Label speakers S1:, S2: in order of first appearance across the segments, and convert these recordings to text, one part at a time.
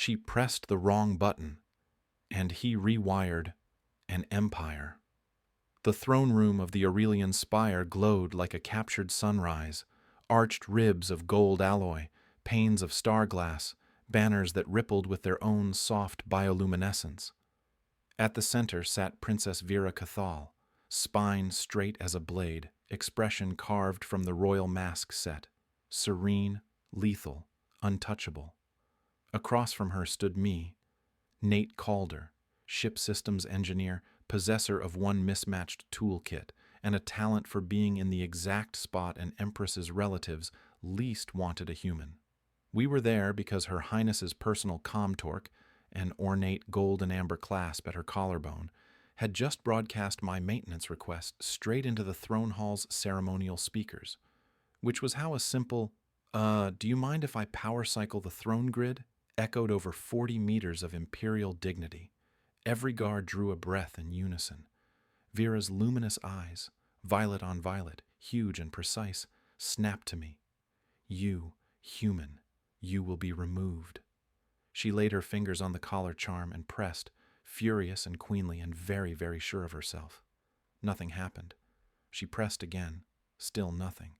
S1: She pressed the wrong button, and he rewired an empire. The throne room of the Aurelian spire glowed like a captured sunrise, arched ribs of gold alloy, panes of star glass, banners that rippled with their own soft bioluminescence. At the center sat Princess Vera Cathal, spine straight as a blade, expression carved from the royal mask set, serene, lethal, untouchable. Across from her stood me, Nate Calder, ship systems engineer, possessor of one mismatched toolkit, and a talent for being in the exact spot an empress's relatives least wanted a human. We were there because Her Highness's personal comm torque, an ornate gold and amber clasp at her collarbone, had just broadcast my maintenance request straight into the throne hall's ceremonial speakers, which was how a simple, do you mind if I power cycle the throne grid, echoed over 40 meters of imperial dignity. Every guard drew a breath in unison. Vera's luminous eyes, violet on violet, huge and precise, snapped to me. You, human, you will be removed. She laid her fingers on the collar charm and pressed, furious and queenly and very, very sure of herself. Nothing happened. She pressed again, still nothing.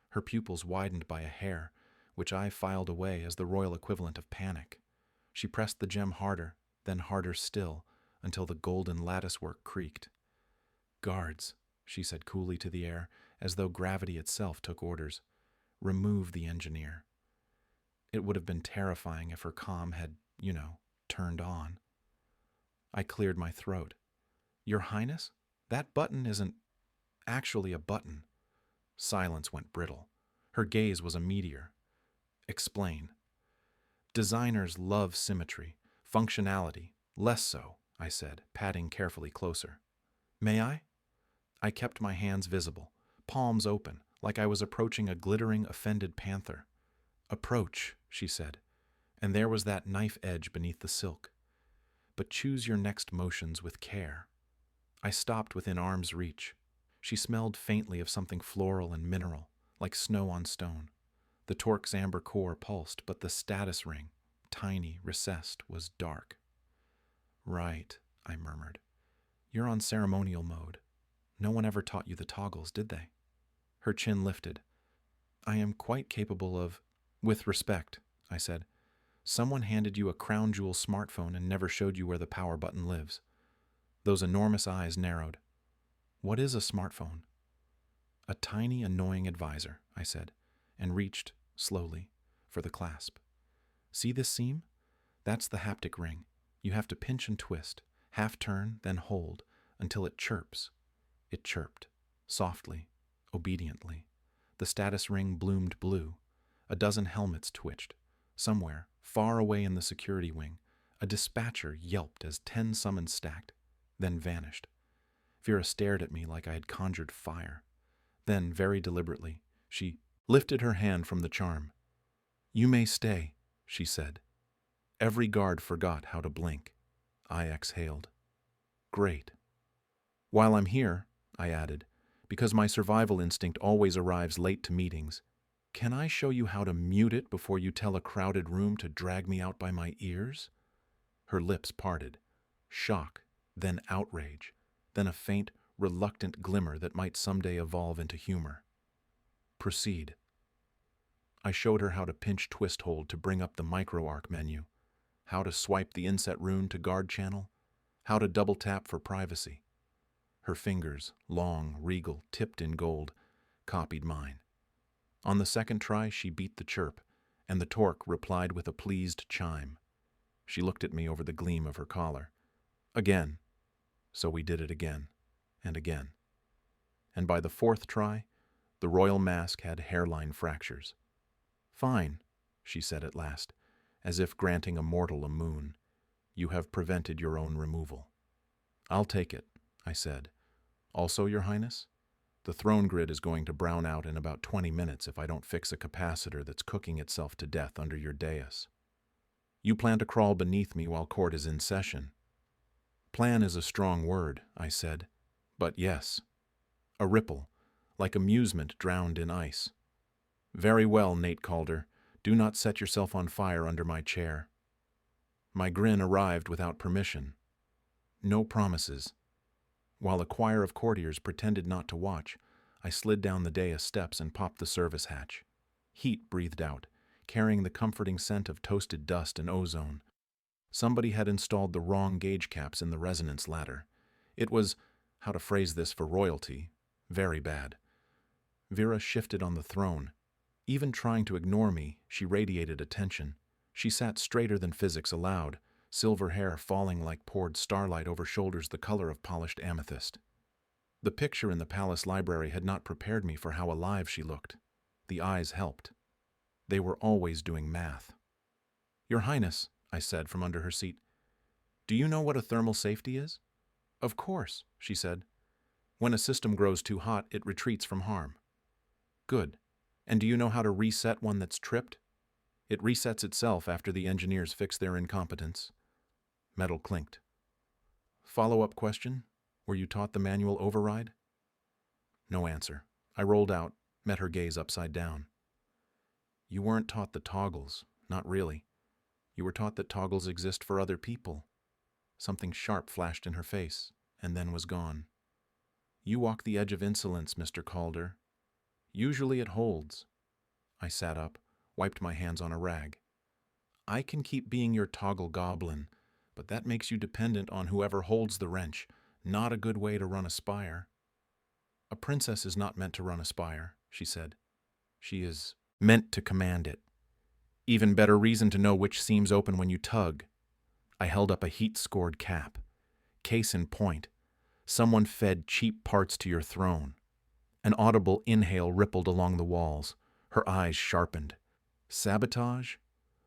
S1: Her pupils widened by a hair, which I filed away as the royal equivalent of panic. She pressed the gem harder, then harder still, until the golden latticework creaked. Guards, she said coolly to the air, as though gravity itself took orders. Remove the engineer. It would have been terrifying if her comm had, turned on. I cleared my throat. Your Highness, that button isn't actually a button. Silence went brittle. Her gaze was a meteor. Explain. Designers love symmetry, functionality, less so, I said, padding carefully closer. May I? I kept my hands visible, palms open, like I was approaching a glittering, offended panther. Approach, she said, and there was that knife edge beneath the silk. But choose your next motions with care. I stopped within arm's reach. She smelled faintly of something floral and mineral, like snow on stone. The torque's amber core pulsed, but the status ring, tiny, recessed, was dark. Right, I murmured. You're on ceremonial mode. No one ever taught you the toggles, did they? Her chin lifted. I am quite capable of... With respect, I said. Someone handed you a crown jewel smartphone and never showed you where the power button lives. Those enormous eyes narrowed. What is a smartphone? A tiny, annoying advisor, I said, and reached, slowly, for the clasp. See this seam? That's the haptic ring. You have to pinch and twist, half turn, then hold, until it chirps. It chirped, softly, obediently. The status ring bloomed blue. A dozen helmets twitched. Somewhere, far away in the security wing, a dispatcher yelped as 10 summons stacked, then vanished. Vera stared at me like I had conjured fire. Then, very deliberately, she lifted her hand from the charm. You may stay, she said. Every guard forgot how to blink. I exhaled. Great. While I'm here, I added, because my survival instinct always arrives late to meetings, can I show you how to mute it before you tell a crowded room to drag me out by my ears? Her lips parted. Shock, then outrage, then a faint, reluctant glimmer that might someday evolve into humor. Proceed. I showed her how to pinch twist hold to bring up the microarc menu, how to swipe the inset rune to guard channel, how to double tap for privacy. Her fingers, long, regal, tipped in gold, copied mine. On the second try, she beat the chirp, and the torque replied with a pleased chime. She looked at me over the gleam of her collar. Again. So we did it again, and again. And by the fourth try, the royal mask had hairline fractures. Fine, she said at last, as if granting a mortal a moon. You have prevented your own removal. I'll take it, I said. Also, Your Highness? The throne grid is going to brown out in about 20 minutes if I don't fix a capacitor that's cooking itself to death under your dais. You plan to crawl beneath me while court is in session. Plan is a strong word, I said, but yes. A ripple, like amusement drowned in ice. Very well, Nate Calder. Do not set yourself on fire under my chair. My grin arrived without permission. No promises. While a choir of courtiers pretended not to watch, I slid down the dais steps and popped the service hatch. Heat breathed out, carrying the comforting scent of toasted dust and ozone. Somebody had installed the wrong gauge caps in the resonance ladder. It was, how to phrase this for royalty, very bad. Vera shifted on the throne. Even trying to ignore me, she radiated attention. She sat straighter than physics allowed, silver hair falling like poured starlight over shoulders the color of polished amethyst. The picture in the palace library had not prepared me for how alive she looked. The eyes helped. They were always doing math. "Your Highness," I said from under her seat, "do you know what a thermal safety is?" "Of course," she said. "When a system grows too hot, it retreats from harm." "Good. And do you know how to reset one that's tripped?" "It resets itself after the engineers fix their incompetence." Metal clinked. "Follow-up question? Were you taught the manual override?" No answer. I rolled out, met her gaze upside down. "You weren't taught the toggles, not really. You were taught that toggles exist for other people." Something sharp flashed in her face, and then was gone. "You walk the edge of insolence, Mr. Calder. Usually it holds." I sat up, wiped my hands on a rag. "I can keep being your toggle goblin, but that makes you dependent on whoever holds the wrench. Not a good way to run a spire." "A princess is not meant to run a spire," she said. "She is meant to command it. Even better reason to know which seams open when you tug." I held up a heat-scored cap. "Case in point, someone fed cheap parts to your throne." An audible inhale rippled along the walls. Her eyes sharpened. Sabotage?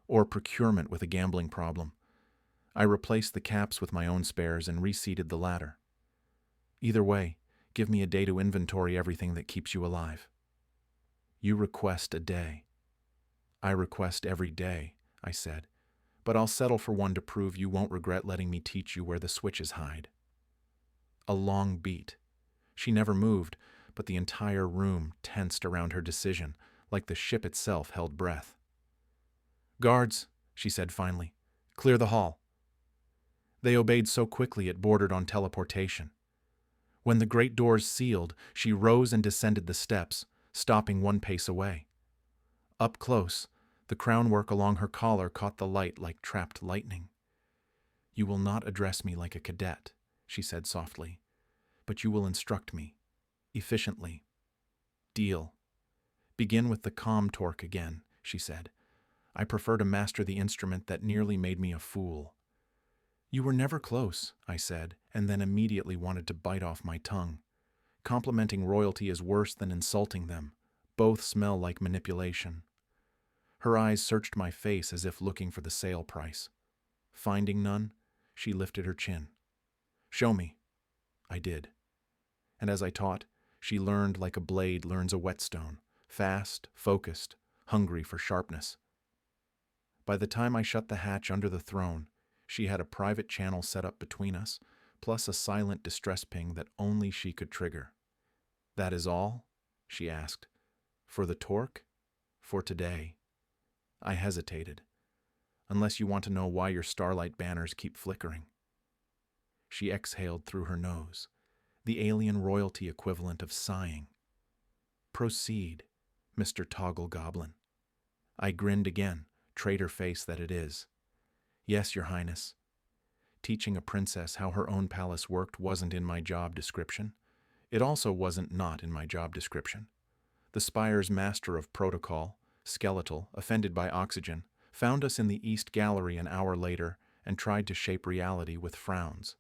S1: Or procurement with a gambling problem? I replaced the caps with my own spares and reseated the ladder. "Either way, give me a day to inventory everything that keeps you alive." "You request a day." "I request every day," I said, "but I'll settle for one to prove you won't regret letting me teach you where the switches hide." A long beat. She never moved, but the entire room tensed around her decision, like the ship itself held breath. "Guards," she said finally, "clear the hall." They obeyed so quickly it bordered on teleportation. When the great doors sealed, she rose and descended the steps, stopping one pace away. Up close, the crownwork along her collar caught the light like trapped lightning. "You will not address me like a cadet," she said softly, "but you will instruct me, efficiently. Deal." "Begin with the comm torque again," she said. "I prefer to master the instrument that nearly made me a fool." "You were never close," I said, and then immediately wanted to bite off my tongue. Complimenting royalty is worse than insulting them. Both smell like manipulation. Her eyes searched my face as if looking for the sale price. Finding none, she lifted her chin. "Show me." I did. And as I taught, she learned like a blade learns a whetstone, fast, focused, hungry for sharpness. By the time I shut the hatch under the throne, she had a private channel set up between us, plus a silent distress ping that only she could trigger. "That is all?" she asked. "For the torque? For today?" I hesitated. "Unless you want to know why your starlight banners keep flickering." She exhaled through her nose, the alien royalty equivalent of sighing. "Proceed, Mr. Toggle Goblin." I grinned again, traitor face that it is. "Yes, Your Highness." Teaching a princess how her own palace worked wasn't in my job description. It also wasn't not in my job description. The Spire's master of protocol, skeletal, offended by oxygen, found us in the East Gallery an hour later and tried to shape reality with frowns.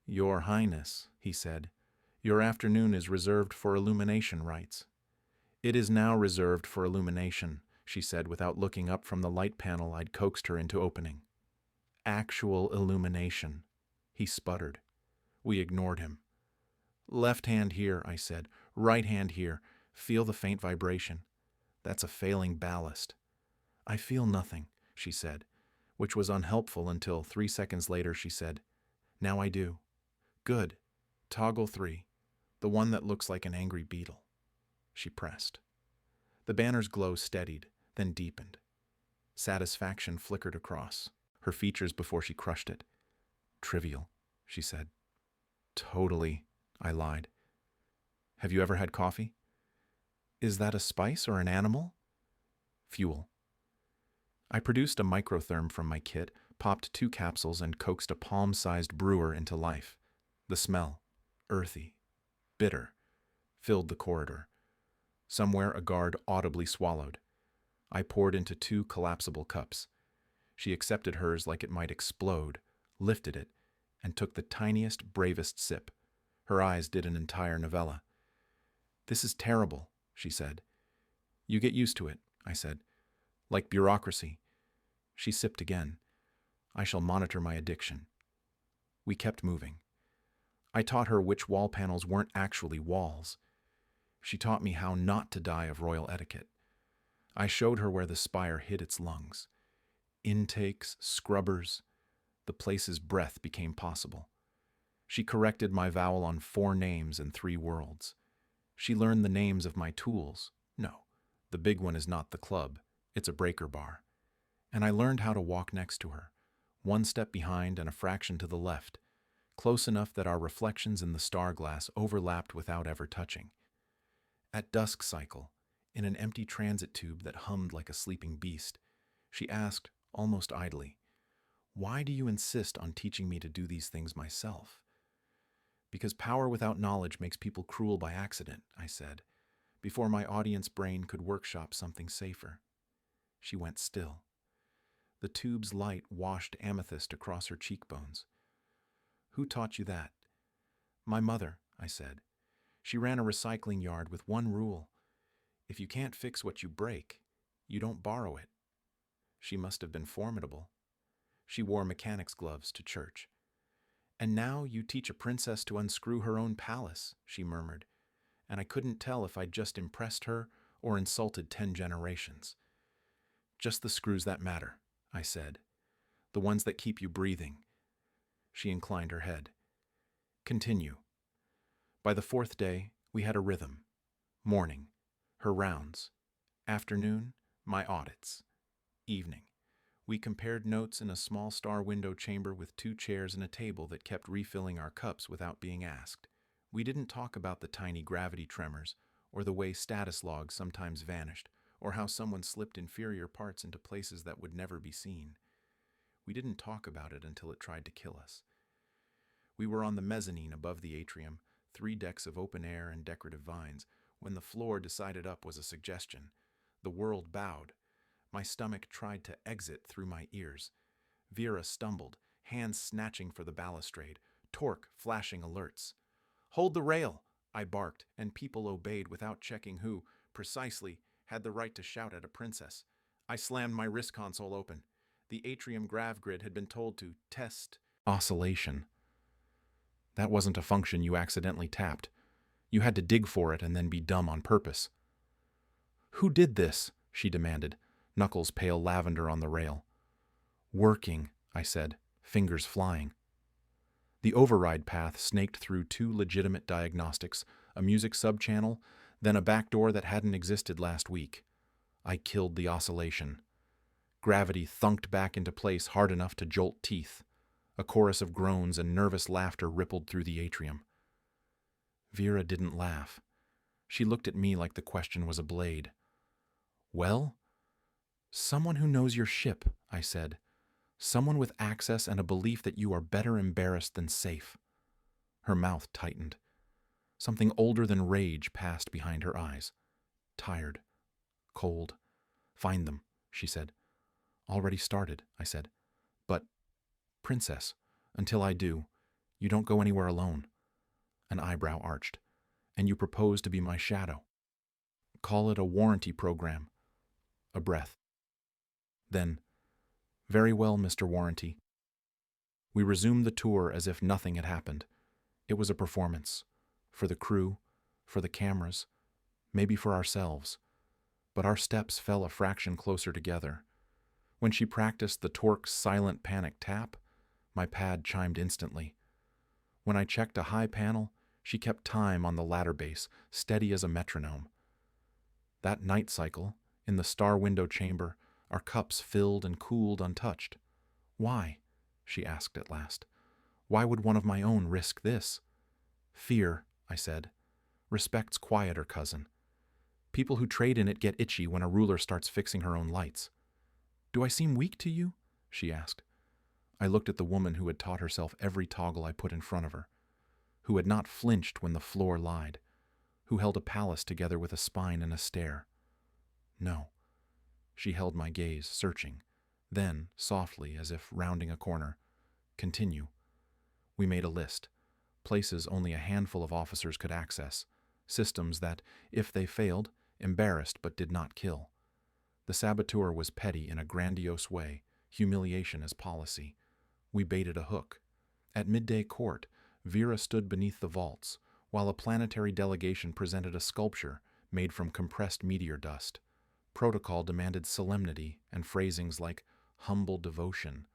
S1: "Your Highness," he said, "your afternoon is reserved for illumination rites." "It is now reserved for illumination," she said without looking up from the light panel I'd coaxed her into opening. "Actual illumination." He sputtered. We ignored him. "Left hand here," I said. "Right hand here. Feel the faint vibration. That's a failing ballast." "I feel nothing," she said, which was unhelpful until 3 seconds later she said, "Now I do." "Good. Toggle 3. The one that looks like an angry beetle." She pressed. The banner's glow steadied, then deepened. Satisfaction flickered across. her features before she crushed it. "Trivial," she said. "Totally," I lied. "Have you ever had coffee?" "Is that a spice or an animal?" "Fuel." I produced a microtherm from my kit, popped 2 capsules, and coaxed a palm-sized brewer into life. The smell, earthy, bitter, filled the corridor. Somewhere a guard audibly swallowed. I poured into 2 collapsible cups. She accepted hers like it might explode, lifted it, and took the tiniest, bravest sip. Her eyes did an entire novella. "This is terrible," she said. "You get used to it," I said. "Like bureaucracy." She sipped again. "I shall monitor my addiction." We kept moving. I taught her which wall panels weren't actually walls. She taught me how not to die of royal etiquette. I showed her where the spire hid its lungs. Intakes, scrubbers, the place's breath became possible. She corrected my vowel on 4 names and 3 worlds. She learned the names of my tools. No, the big one is not the club, it's a breaker bar. And I learned how to walk next to her, 1 step behind and a fraction to the left, close enough that our reflections in the star glass overlapped without ever touching. At dusk cycle, in an empty transit tube that hummed like a sleeping beast, she asked, almost idly, "Why do you insist on teaching me to do these things myself?" "Because power without knowledge makes people cruel by accident," I said, before my audience brain could workshop something safer. She went still. The tube's light washed amethyst across her cheekbones. "Who taught you that?" "My mother," I said. "She ran a recycling yard with 1 rule. If you can't fix what you break, you don't borrow it." She must have been formidable. She wore mechanic's gloves to church. "And now you teach a princess to unscrew her own palace," she murmured, and I couldn't tell if I'd just impressed her or insulted 10 generations. "Just the screws that matter," I said. "The ones that keep you breathing." She inclined her head. "Continue." By the 4th day, we had a rhythm. Morning, her rounds. Afternoon, my audits. Evening, we compared notes in a small star window chamber with 2 chairs and a table that kept refilling our cups without being asked. We didn't talk about the tiny gravity tremors, or the way status logs sometimes vanished, or how someone slipped inferior parts into places that would never be seen. We didn't talk about it until it tried to kill us. We were on the mezzanine above the atrium, 3 decks of open air and decorative vines, when the floor decided up was a suggestion. The world bowed. My stomach tried to exit through my ears. Vera stumbled, hands snatching for the balustrade, torque flashing alerts. "Hold the rail!" I barked, and people obeyed without checking who, precisely, had the right to shout at a princess. I slammed my wrist console open. The atrium grav grid had been told to test oscillation. That wasn't a function you accidentally tapped. You had to dig for it and then be dumb on purpose. "Who did this?" she demanded, knuckles pale lavender on the rail. "Working," I said, fingers flying. The override path snaked through 2 legitimate diagnostics, a music subchannel, then a back door that hadn't existed last week. I killed the oscillation. Gravity thunked back into place hard enough to jolt teeth. A chorus of groans and nervous laughter rippled through the atrium. Vera didn't laugh. She looked at me like the question was a blade. "Well?" "Someone who knows your ship," I said. "Someone with access and a belief that you are better embarrassed than safe." Her mouth tightened. Something older than rage passed behind her eyes. Tired. Cold. "Find them," she said. "Already started," I said. "But, Princess, until I do, you don't go anywhere alone." An eyebrow arched. "And you propose to be my shadow." "Call it a warranty program." A breath. Then, "Very well, Mr. Warranty." We resumed the tour as if nothing had happened. It was a performance. For the crew, for the cameras, maybe for ourselves. But our steps fell a fraction closer together. When she practiced the torque's silent panic tap, my pad chimed instantly. When I checked a high panel, she kept time on the ladder base, steady as a metronome. That night cycle, in the star window chamber, our cups filled and cooled untouched. Why? She asked at last. Why would one of my own risk this? Fear, I said. Respect's quieter cousin. People who trade in it get itchy when a ruler starts fixing her own lights. Do I seem weak to you? She asked. I looked at the woman who had taught herself every toggle I put in front of her, who had not flinched when the floor lied, who held a palace together with a spine and a stare. No. She held my gaze, searching. Then, softly, as if rounding a corner, continue. We made a list. Places only a handful of officers could access. Systems that, if they failed, embarrassed but did not kill. The saboteur was petty in a grandiose way, humiliation as policy. We baited a hook. At midday court, Vera stood beneath the vaults, while a planetary delegation presented a sculpture made from compressed meteor dust. Protocol demanded solemnity and phrasings like humble devotion.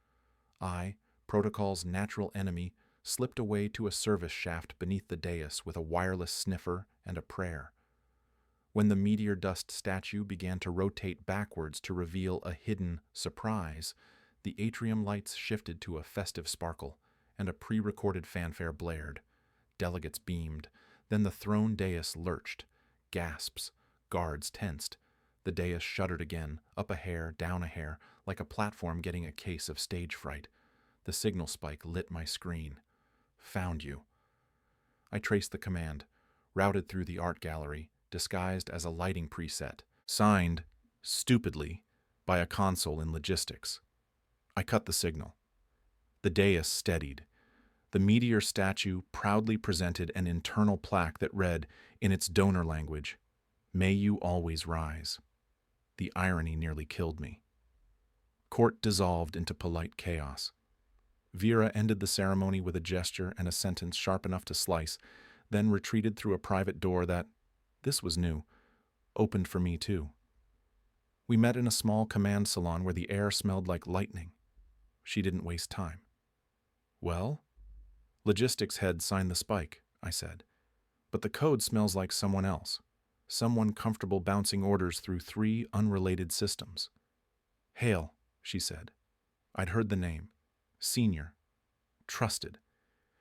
S1: I, Protocol's natural enemy, slipped away to a service shaft beneath the dais with a wireless sniffer and a prayer. When the meteor dust statue began to rotate backwards to reveal a hidden surprise, the atrium lights shifted to a festive sparkle, and a pre-recorded fanfare blared. Delegates beamed. Then the throne dais lurched. Gasps. Guards tensed. The dais shuddered again, up a hair, down a hair, like a platform getting a case of stage fright. The signal spike lit my screen. Found you. I traced the command, routed through the art gallery, disguised as a lighting preset, signed, stupidly, by a console in logistics. I cut the signal. The dais steadied. The meteor statue proudly presented an internal plaque that read, in its donor language, "May you always rise." The irony nearly killed me. Court dissolved into polite chaos. Vera ended the ceremony with a gesture and a sentence sharp enough to slice, then retreated through a private door that, this was new, opened for me too. We met in a small command salon where the air smelled like lightning. She didn't waste time. Well? Logistics head signed the spike, I said. But the code smells like someone else. Someone comfortable bouncing orders through 3 unrelated systems. Hale, she said. I'd heard the name. Senior. Trusted.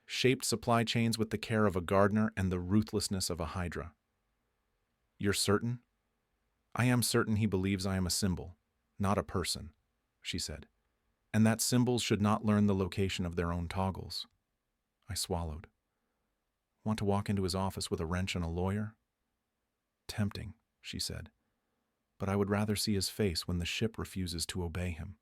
S1: Shaped supply chains with the care of a gardener and the ruthlessness of a hydra. You're certain? I am certain he believes I am a symbol, not a person, she said. And that symbols should not learn the location of their own toggles. I swallowed. Want to walk into his office with a wrench and a lawyer? Tempting, she said. But I would rather see his face when the ship refuses to obey him.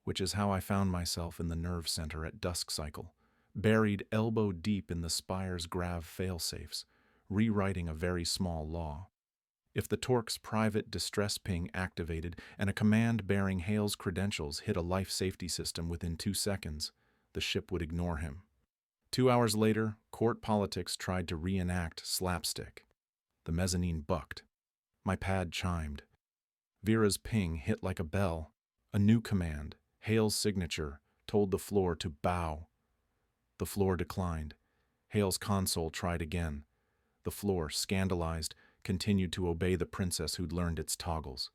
S1: Which is how I found myself in the nerve center at dusk cycle, buried elbow deep in the spire's grav failsafes, rewriting a very small law. If the Torque's private distress ping activated and a command bearing Hale's credentials hit a life safety system within 2 seconds, the ship would ignore him. 2 hours later, court politics tried to reenact slapstick. The mezzanine bucked. My pad chimed. Vera's ping hit like a bell. A new command, Hale's signature, told the floor to bow. The floor declined. Hale's console tried again. The floor, scandalized, continued to obey the princess who'd learned its toggles.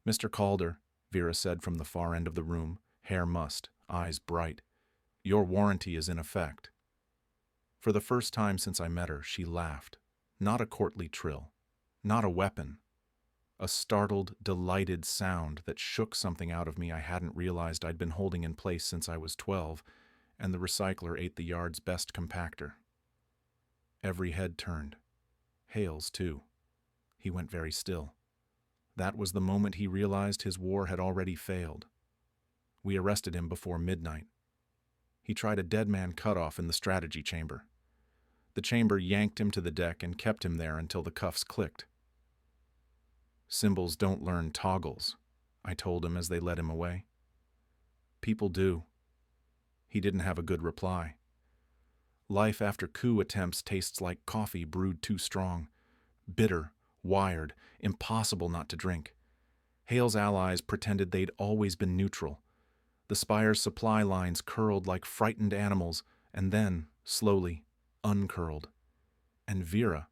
S1: Mr. Calder, Vera said from the far end of the room, hair mussed, eyes bright. Your warranty is in effect. For the first time since I met her, she laughed. Not a courtly trill. Not a weapon. A startled, delighted sound that shook something out of me I hadn't realized I'd been holding in place since I was 12, and the recycler ate the yard's best compactor. Every head turned. Hale's, too. He went very still. That was the moment he realized his war had already failed. We arrested him before midnight. He tried a dead man cutoff in the strategy chamber. The chamber yanked him to the deck and kept him there until the cuffs clicked. Symbols don't learn toggles, I told him as they led him away. People do. He didn't have a good reply. Life after coup attempts tastes like coffee brewed too strong. Bitter, wired, impossible not to drink. Hale's allies pretended they'd always been neutral. The spire's supply lines curled like frightened animals, and then, slowly, uncurled. And Vera,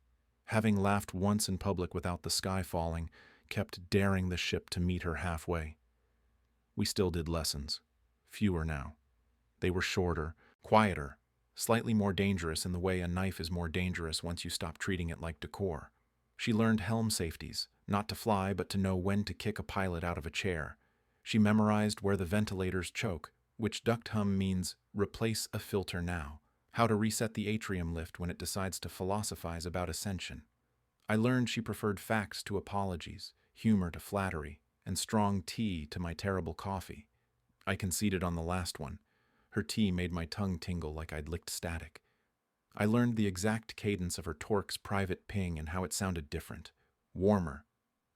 S1: having laughed once in public without the sky falling, kept daring the ship to meet her halfway. We still did lessons. Fewer now. They were shorter, quieter, slightly more dangerous in the way a knife is more dangerous once you stop treating it like decor. She learned helm safeties, not to fly but to know when to kick a pilot out of a chair. She memorized where the ventilators choke, which duct hum means replace a filter now, how to reset the atrium lift when it decides to philosophize about ascension. I learned she preferred facts to apologies, humor to flattery, and strong tea to my terrible coffee. I conceded on the last one. Her tea made my tongue tingle like I'd licked static. I learned the exact cadence of her torque's private ping and how it sounded different, warmer,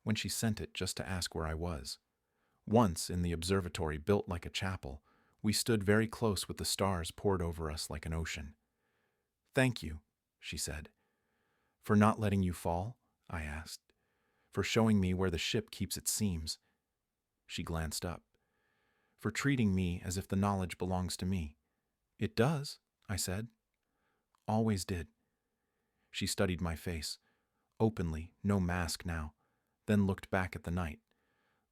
S1: when she sent it just to ask where I was. Once, in the observatory built like a chapel, we stood very close with the stars poured over us like an ocean. "Thank you," she said. "For not letting you fall?" I asked. "For showing me where the ship keeps its seams?" She glanced up. "For treating me as if the knowledge belongs to me." "It does," I said. "Always did." She studied my face, openly, no mask now, then looked back at the night.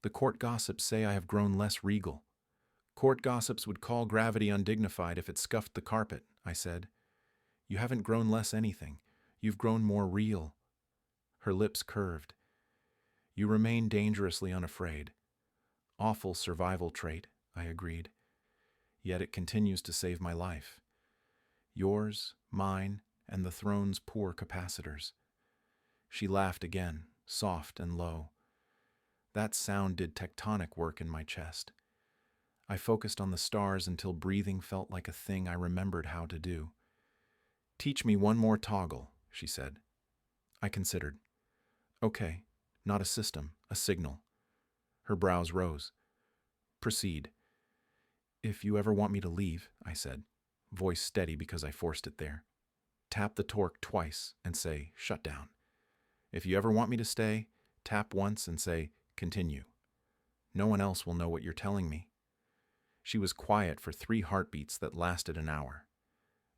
S1: "The court gossips say I have grown less regal." "Court gossips would call gravity undignified if it scuffed the carpet," I said. "You haven't grown less anything. You've grown more real." Her lips curved. "You remain dangerously unafraid." "Awful survival trait," I agreed. "Yet it continues to save my life. Yours, mine, and the throne's poor capacitors." She laughed again, soft and low. That sound did tectonic work in my chest. I focused on the stars until breathing felt like a thing I remembered how to do. "Teach me one more toggle," she said. I considered. "Okay, not a system, a signal." Her brows rose. "Proceed." "If you ever want me to leave," I said, voice steady because I forced it there, "tap the torque twice and say, 'Shut down.' If you ever want me to stay, tap once and say, 'Continue.' No one else will know what you're telling me." She was quiet for 3 heartbeats that lasted an hour.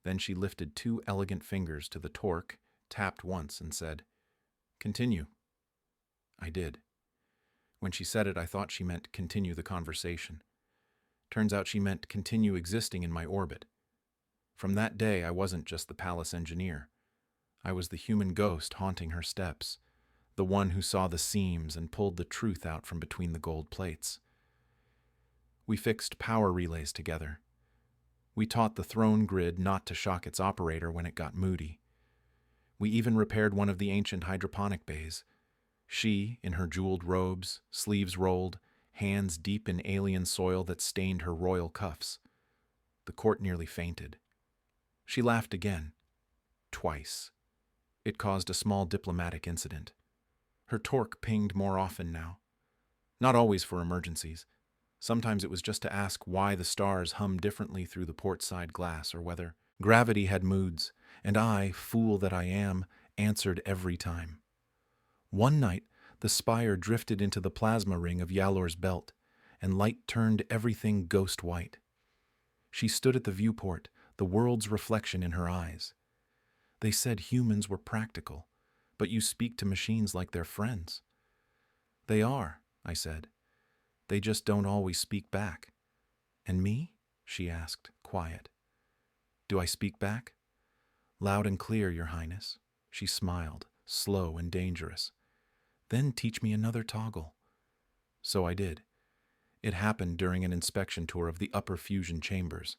S1: Then she lifted 2 elegant fingers to the torque, tapped once, and said, "Continue." I did. When she said it, I thought she meant continue the conversation. Turns out she meant continue existing in my orbit. From that day, I wasn't just the palace engineer. I was the human ghost haunting her steps, the one who saw the seams and pulled the truth out from between the gold plates. We fixed power relays together. We taught the throne grid not to shock its operator when it got moody. We even repaired one of the ancient hydroponic bays. She, in her jeweled robes, sleeves rolled, hands deep in alien soil that stained her royal cuffs. The court nearly fainted. She laughed again. Twice. It caused a small diplomatic incident. Her torque pinged more often now. Not always for emergencies. Sometimes it was just to ask why the stars hummed differently through the port side glass, or whether gravity had moods, and I, fool that I am, answered every time. One night, the spire drifted into the plasma ring of Yalor's belt, and light turned everything ghost white. She stood at the viewport, the world's reflection in her eyes. "They said humans were practical, but you speak to machines like they're friends." "They are," I said. "They just don't always speak back." "And me?" she asked, quiet. "Do I speak back?" "Loud and clear, Your Highness." She smiled, slow and dangerous. "Then teach me another toggle." So I did. It happened during an inspection tour of the upper fusion chambers.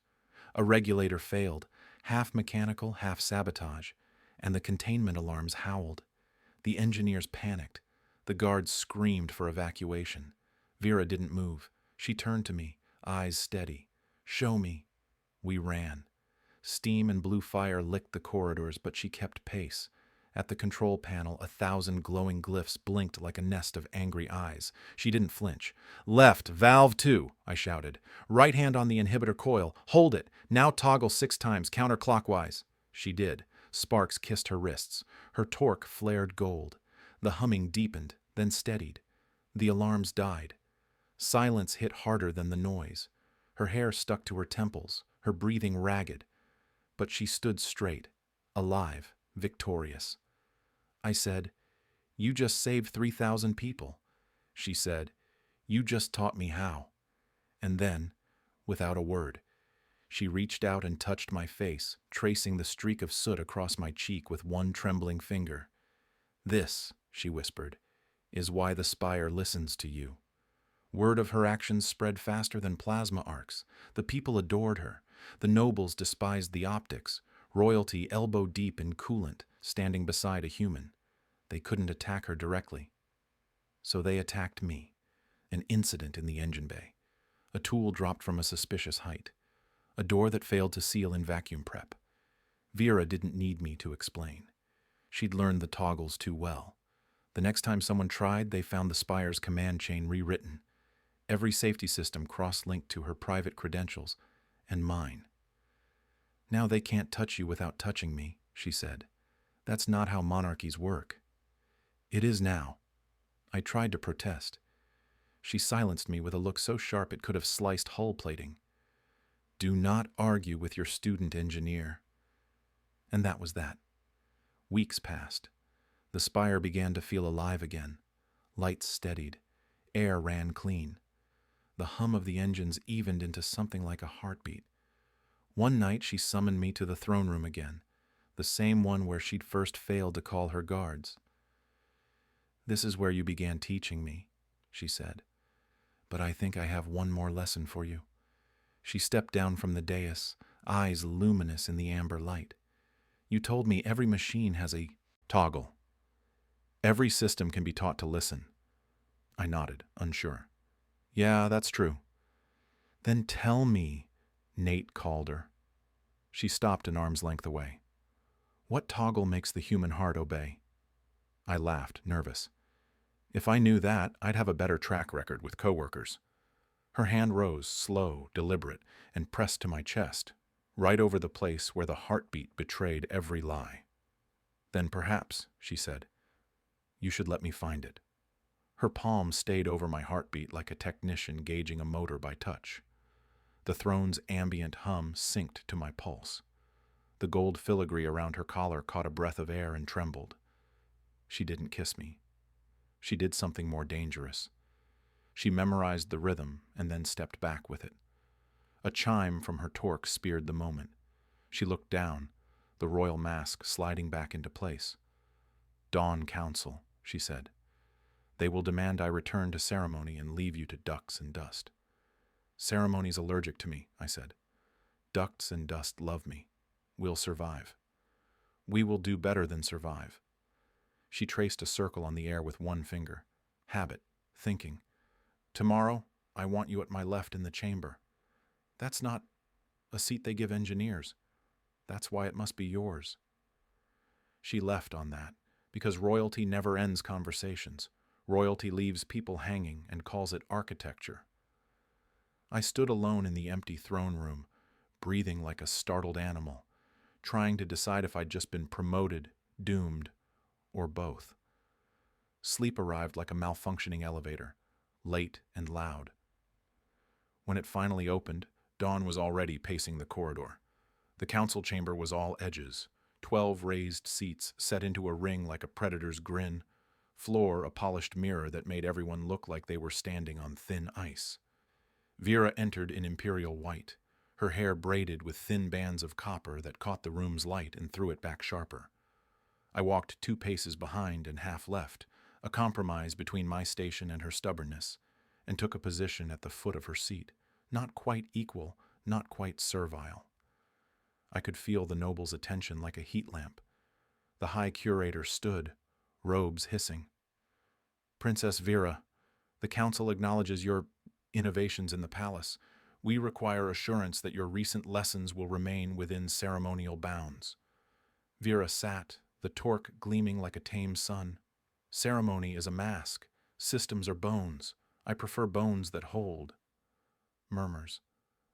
S1: A regulator failed, half mechanical, half sabotage, and the containment alarms howled. The engineers panicked. The guards screamed for evacuation. Vera didn't move. She turned to me, eyes steady. "Show me." We ran. Steam and blue fire licked the corridors, but she kept pace. At the control panel, 1,000 glowing glyphs blinked like a nest of angry eyes. She didn't flinch. "Left, valve 2, I shouted. "Right hand on the inhibitor coil. Hold it. Now toggle 6 times, counterclockwise." She did. Sparks kissed her wrists. Her torque flared gold. The humming deepened, then steadied. The alarms died. Silence hit harder than the noise. Her hair stuck to her temples, her breathing ragged. But she stood straight, alive, victorious. I said, "You just saved 3,000 people." She said, "You just taught me how." And then, Without a word, she reached out and touched my face, tracing the streak of soot across my cheek with one trembling finger. "This," she whispered, "is why the spire listens to you." Word of her actions spread faster than plasma arcs. The people adored her. The nobles despised the optics, royalty elbow-deep in coolant, standing beside a human. They couldn't attack her directly. So they attacked me. An incident in the engine bay. A tool dropped from a suspicious height. A door that failed to seal in vacuum prep. Vera didn't need me to explain. She'd learned the toggles too well. The next time someone tried, they found the spire's command chain rewritten. Every safety system cross-linked to her private credentials, and mine. "Now they can't touch you without touching me," she said. "That's not how monarchies work." "It is now." I tried to protest. She silenced me with a look so sharp it could have sliced hull plating. "Do not argue with your student engineer." And that was that. Weeks passed. The spire began to feel alive again. Lights steadied. Air ran clean. The hum of the engines evened into something like a heartbeat. One night she summoned me to the throne room again, the same one where she'd first failed to call her guards. "This is where you began teaching me," she said. "But I think I have one more lesson for you." She stepped down from the dais, eyes luminous in the amber light. "You told me every machine has a toggle. Every system can be taught to listen." I nodded, unsure. "Yeah, that's true." "Then tell me," Nate called her. She stopped an arm's length away. "What toggle makes the human heart obey?" I laughed, nervous. If I knew that, I'd have a better track record with coworkers. Her hand rose, slow, deliberate, and pressed to my chest, right over the place where the heartbeat betrayed every lie. "Then perhaps," she said, "you should let me find it." Her palm stayed over my heartbeat like a technician gauging a motor by touch. The throne's ambient hum synced to my pulse. The gold filigree around her collar caught a breath of air and trembled. She didn't kiss me. She did something more dangerous. She memorized the rhythm and then stepped back with it. A chime from her torque speared the moment. She looked down, the royal mask sliding back into place. "Dawn Council," she said. "They will demand I return to ceremony and leave you to ducts and dust." "Ceremony's allergic to me," I said. "Ducts and dust love me. We'll survive." "We will do better than survive." She traced a circle on the air with one finger. Habit, thinking. "Tomorrow, I want you at my left in the chamber." "That's not a seat they give engineers. That's why it must be yours." She left on that, because royalty never ends conversations. Royalty leaves people hanging and calls it architecture. I stood alone in the empty throne room, breathing like a startled animal, trying to decide if I'd just been promoted, doomed, or both. Sleep arrived like a malfunctioning elevator, late and loud. When it finally opened, Dawn was already pacing the corridor. The council chamber was all edges, 12 raised seats set into a ring like a predator's grin, floor a polished mirror that made everyone look like they were standing on thin ice. Vera entered in imperial white, her hair braided with thin bands of copper that caught the room's light and threw it back sharper. I walked 2 paces behind and half left, a compromise between my station and her stubbornness, and took a position at the foot of her seat, not quite equal, not quite servile. I could feel the noble's attention like a heat lamp. The high curator stood, robes hissing. "Princess Vera, the council acknowledges your innovations in the palace. We require assurance that your recent lessons will remain within ceremonial bounds." Vera sat, the torque gleaming like a tame sun. "Ceremony is a mask. Systems are bones. I prefer bones that hold." Murmurs.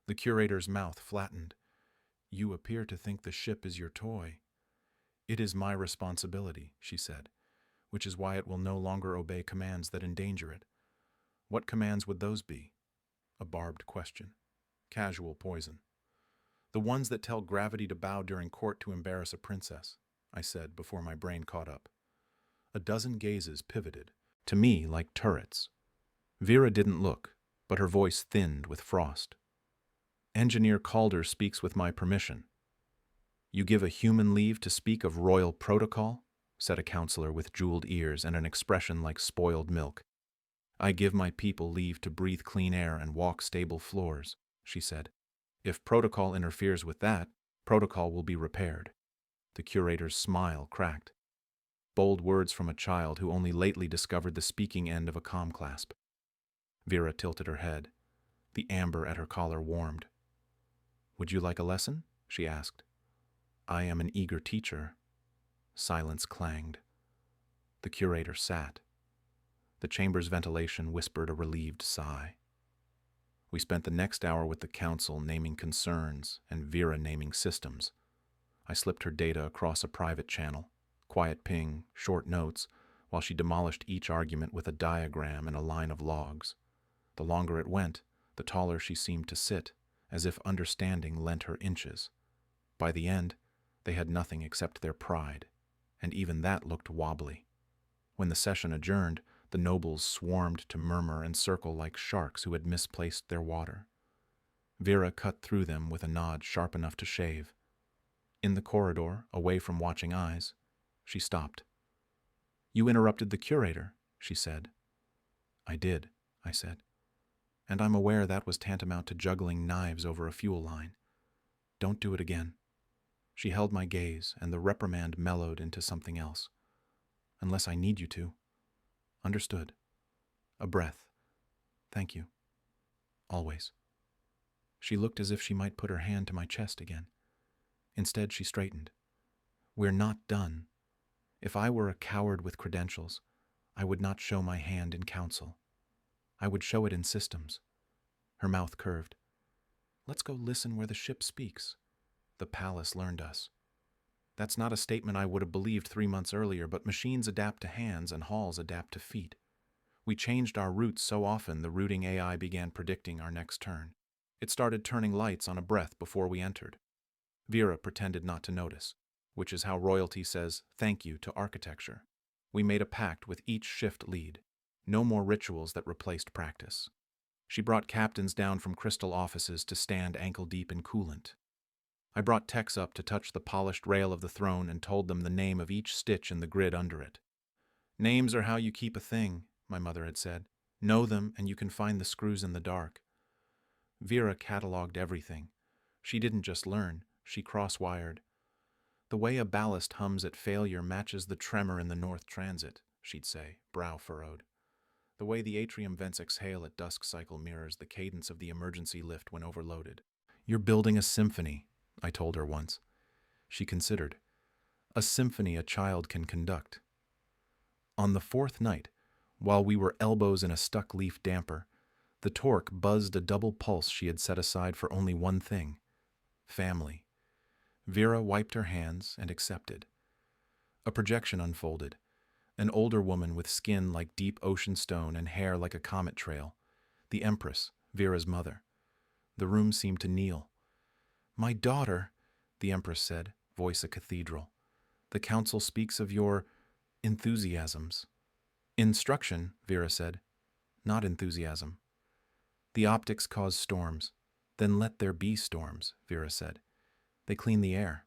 S1: The curator's mouth flattened. "You appear to think the ship is your toy." "It is my responsibility," she said, "which is why it will no longer obey commands that endanger it." "What commands would those be?" A barbed question. Casual poison. "The ones that tell gravity to bow during court to embarrass a princess," I said before my brain caught up. A dozen gazes pivoted, to me like turrets. Vera didn't look, but her voice thinned with frost. Engineer Calder speaks with my permission. You give a human leave to speak of royal protocol? Said a counselor with jeweled ears and an expression like spoiled milk. I give my people leave to breathe clean air and walk stable floors, she said. If protocol interferes with that, protocol will be repaired. The curator's smile cracked. Bold words from a child who only lately discovered the speaking end of a comm clasp. Vera tilted her head. The amber at her collar warmed. Would you like a lesson? She asked. I am an eager teacher. Silence clanged. The curator sat. The chamber's ventilation whispered a relieved sigh. We spent the next hour with the council naming concerns and Vera naming systems. I slipped her data across a private channel, quiet ping, short notes, while she demolished each argument with a diagram and a line of logs. The longer it went, the taller she seemed to sit, as if understanding lent her inches. By the end, they had nothing except their pride, and even that looked wobbly. When the session adjourned, the nobles swarmed to murmur and circle like sharks who had misplaced their water. Vera cut through them with a nod sharp enough to shave. In the corridor, away from watching eyes, she stopped. You interrupted the curator, she said. I did, I said. And I'm aware that was tantamount to juggling knives over a fuel line. Don't do it again. She held my gaze, and the reprimand mellowed into something else. Unless I need you to. Understood. A breath. Thank you. Always. She looked as if she might put her hand to my chest again. Instead, she straightened. We're not done. If I were a coward with credentials, I would not show my hand in council. I would show it in systems. Her mouth curved. Let's go listen where the ship speaks. The palace learned us. That's not a statement I would have believed 3 months earlier, but machines adapt to hands and halls adapt to feet. We changed our routes so often the routing AI began predicting our next turn. It started turning lights on a breath before we entered. Vera pretended not to notice, which is how royalty says thank you to architecture. We made a pact with each shift lead. No more rituals that replaced practice. She brought captains down from crystal offices to stand ankle-deep in coolant. I brought techs up to touch the polished rail of the throne and told them the name of each stitch in the grid under it. Names are how you keep a thing, my mother had said. Know them and you can find the screws in the dark. Vera cataloged everything. She didn't just learn, she cross-wired. The way a ballast hums at failure matches the tremor in the North Transit, she'd say, brow furrowed. The way the atrium vents exhale at dusk cycle mirrors the cadence of the emergency lift when overloaded. You're building a symphony, I told her once. She considered. A symphony a child can conduct. On the 4th night, while we were elbows in a stuck leaf damper, the torque buzzed a double pulse she had set aside for only one thing. Family. Vera wiped her hands and accepted. A projection unfolded. An older woman with skin like deep ocean stone and hair like a comet trail. The Empress, Vera's mother. The room seemed to kneel. My daughter, the Empress said, voice a cathedral. The council speaks of your enthusiasms. Instruction, Vera said, not enthusiasm. The optics cause storms. Then let there be storms, Vera said. They clean the air.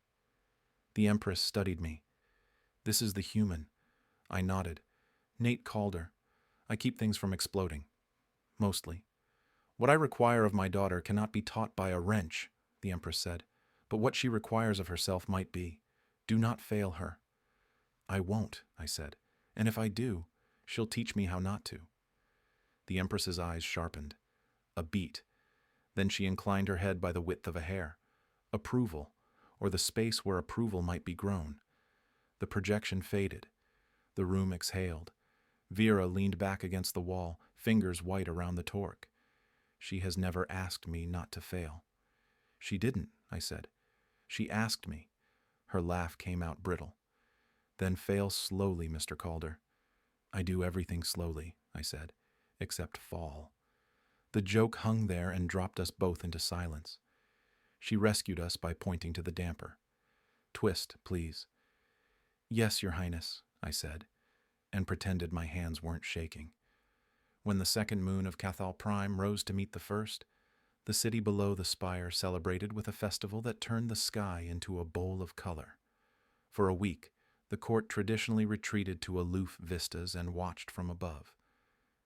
S1: The Empress studied me. This is the human. I nodded. Nate Calder. I keep things from exploding. Mostly. What I require of my daughter cannot be taught by a wrench, the Empress said, but what she requires of herself might be. Do not fail her. I won't, I said, and if I do, she'll teach me how not to. The Empress's eyes sharpened. A beat. Then she inclined her head by the width of a hair. Approval, or the space where approval might be grown. The projection faded. The room exhaled. Vera leaned back against the wall, fingers white around the torque. She has never asked me not to fail. She didn't, I said. She asked me. Her laugh came out brittle. Then fail slowly, Mr. Calder. I do everything slowly, I said, except fall. The joke hung there and dropped us both into silence. She rescued us by pointing to the damper. Twist, please. Yes, Your Highness, I said, and pretended my hands weren't shaking. When the second moon of Cathal Prime rose to meet the first, The city below the spire celebrated with a festival that turned the sky into a bowl of color. For a week, the court traditionally retreated to aloof vistas and watched from above.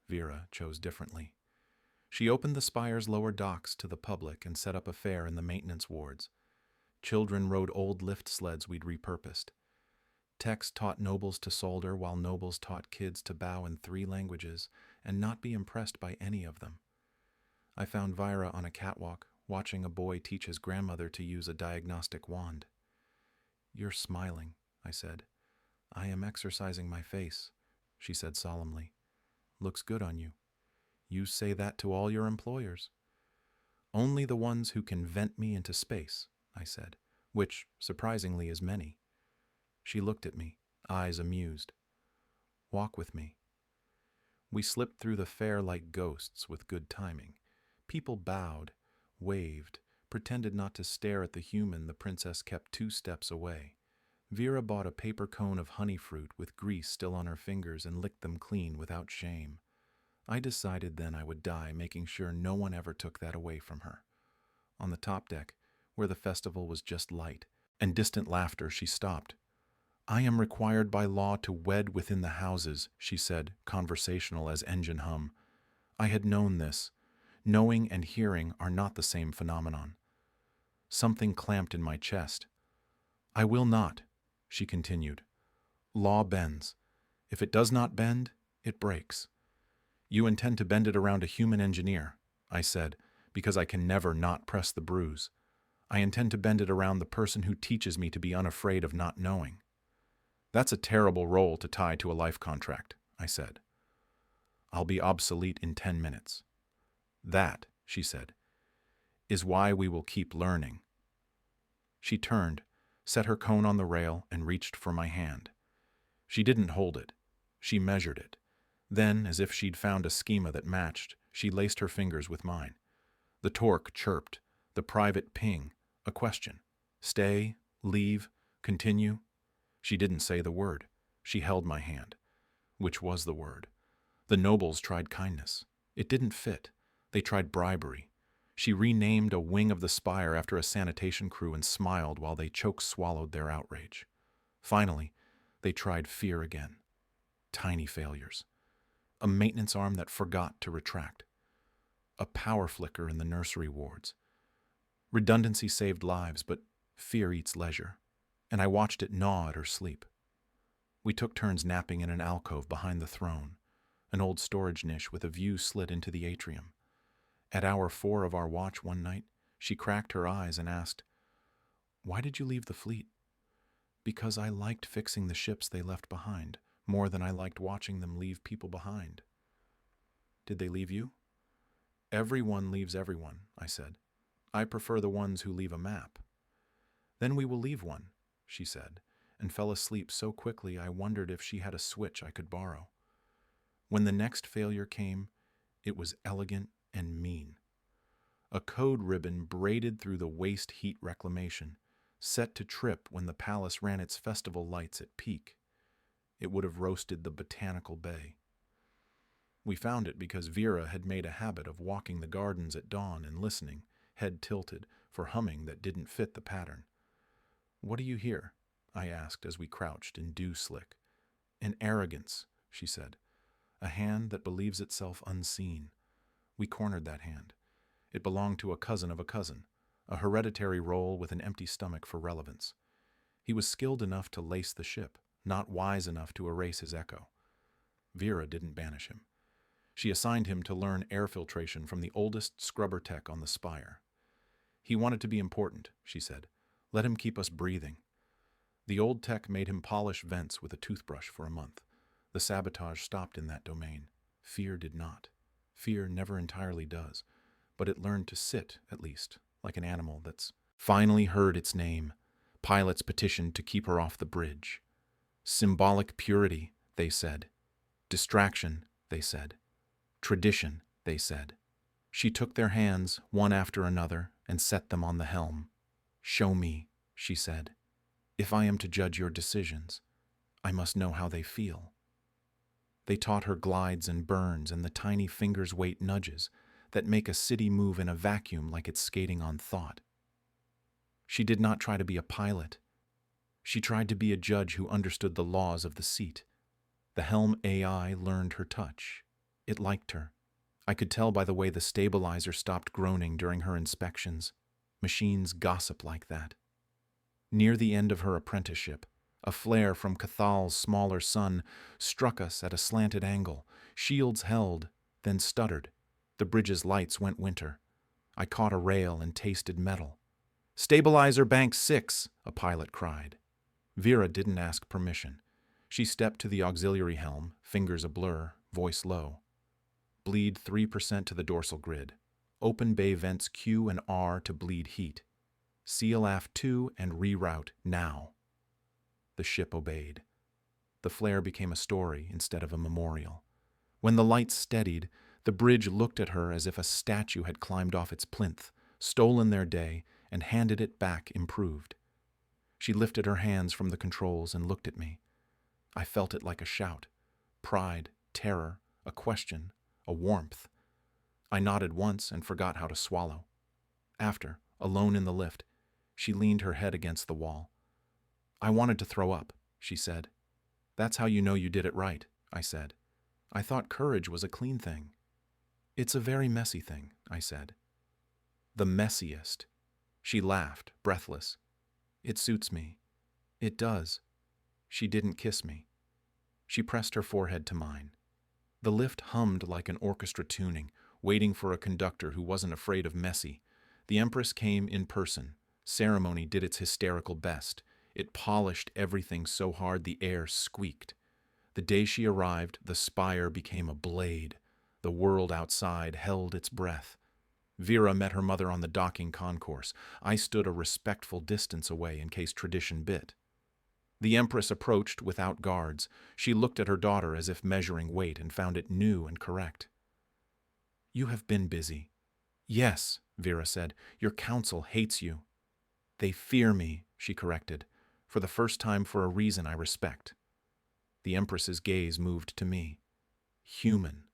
S1: Vera chose differently. She opened the spire's lower docks to the public and set up a fair in the maintenance wards. Children rode old lift sleds we'd repurposed. Techs taught nobles to solder while nobles taught kids to bow in 3 languages and not be impressed by any of them. I found Vira on a catwalk, watching a boy teach his grandmother to use a diagnostic wand. "You're smiling," I said. "I am exercising my face," she said solemnly. "Looks good on you. You say that to all your employers." "Only the ones who can vent me into space," I said, which, surprisingly, is many. She looked at me, eyes amused. "Walk with me." We slipped through the fair like ghosts with good timing. People bowed, waved, pretended not to stare at the human the princess kept 2 steps away. Vera bought a paper cone of honey fruit with grease still on her fingers and licked them clean without shame. I decided then I would die making sure no one ever took that away from her. On the top deck, where the festival was just light and distant laughter, she stopped. "I am required by law to wed within the houses," she said, conversational as engine hum. I had known this. Knowing and hearing are not the same phenomenon. Something clamped in my chest. "I will not," she continued. "Law bends. If it does not bend, it breaks." "You intend to bend it around a human engineer," I said, because I can never not press the bruise. "I intend to bend it around the person who teaches me to be unafraid of not knowing." "That's a terrible role to tie to a life contract," I said. "I'll be obsolete in 10 minutes. That," she said, "is why we will keep learning." She turned, set her cone on the rail, and reached for my hand. She didn't hold it. She measured it. Then, as if she'd found a schema that matched, she laced her fingers with mine. The torque chirped, the private ping, a question. Stay, leave, continue. She didn't say the word. She held my hand. Which was the word? The nobles tried kindness. It didn't fit. They tried bribery. She renamed a wing of the spire after a sanitation crew and smiled while they choke-swallowed their outrage. Finally, they tried fear again. Tiny failures. A maintenance arm that forgot to retract. A power flicker in the nursery wards. Redundancy saved lives, but fear eats leisure, and I watched it gnaw at her sleep. We took turns napping in an alcove behind the throne, an old storage niche with a view slit into the atrium. At hour 4 of our watch one night, she cracked her eyes and asked, "Why did you leave the fleet?" "Because I liked fixing the ships they left behind, more than I liked watching them leave people behind." "Did they leave you?" "Everyone leaves everyone," I said. "I prefer the ones who leave a map." "Then we will leave one," she said, and fell asleep so quickly I wondered if she had a switch I could borrow. When the next failure came, it was elegant and mean. A code ribbon braided through the waste heat reclamation, set to trip when the palace ran its festival lights at peak. It would have roasted the botanical bay. We found it because Vera had made a habit of walking the gardens at dawn and listening, head tilted, for humming that didn't fit the pattern. "What do you hear?" I asked as we crouched in dew slick. "An arrogance," she said. "A hand that believes itself unseen." We cornered that hand. It belonged to a cousin of a cousin, a hereditary role with an empty stomach for relevance. He was skilled enough to lace the ship, not wise enough to erase his echo. Vera didn't banish him. She assigned him to learn air filtration from the oldest scrubber tech on the spire. "He wanted to be important," she said. "Let him keep us breathing." The old tech made him polish vents with a toothbrush for a month. The sabotage stopped in that domain. Fear did not. Fear never entirely does, but it learned to sit, at least, like an animal that's finally heard its name. Pilots petitioned to keep her off the bridge. Symbolic purity, they said. Distraction, they said. Tradition, they said. She took their hands, one after another, and set them on the helm. "Show me," she said. "If I am to judge your decisions, I must know how they feel." They taught her glides and burns and the tiny fingers' weight nudges, that make a city move in a vacuum like it's skating on thought. She did not try to be a pilot. She tried to be a judge who understood the laws of the seat. The helm AI learned her touch. It liked her. I could tell by the way the stabilizer stopped groaning during her inspections. Machines gossip like that. Near the end of her apprenticeship, a flare from Cathal's smaller sun struck us at a slanted angle. Shields held, then stuttered. The bridge's lights went winter. I caught a rail and tasted metal. "Stabilizer bank 6, a pilot cried. Vera didn't ask permission. She stepped to the auxiliary helm, fingers a blur, voice low. Bleed 3% to the dorsal grid. Open bay vents Q and R to bleed heat. Seal aft 2 and reroute now. The ship obeyed. The flare became a story instead of a memorial. When the lights steadied, the bridge looked at her as if a statue had climbed off its plinth, stolen their day, and handed it back improved. She lifted her hands from the controls and looked at me. I felt it like a shout. Pride, terror, a question, a warmth. I nodded once and forgot how to swallow. After, alone in the lift, she leaned her head against the wall. "I wanted to throw up," she said. "That's how you know you did it right," I said. "I thought courage was a clean thing." "It's a very messy thing," I said. "The messiest." She laughed, breathless. "It suits me. It does." She didn't kiss me. She pressed her forehead to mine. The lift hummed like an orchestra tuning, waiting for a conductor who wasn't afraid of messy. The Empress came in person. Ceremony did its hysterical best. It polished everything so hard the air squeaked. The day she arrived, the spire became a blade. The world outside held its breath. Vera met her mother on the docking concourse. I stood a respectful distance away in case tradition bit. The Empress approached without guards. She looked at her daughter as if measuring weight and found it new and correct. "You have been busy." "Yes," Vera said. "Your council hates you." "They fear me," she corrected. "For the first time for a reason I respect." The Empress's gaze moved to me. "Human."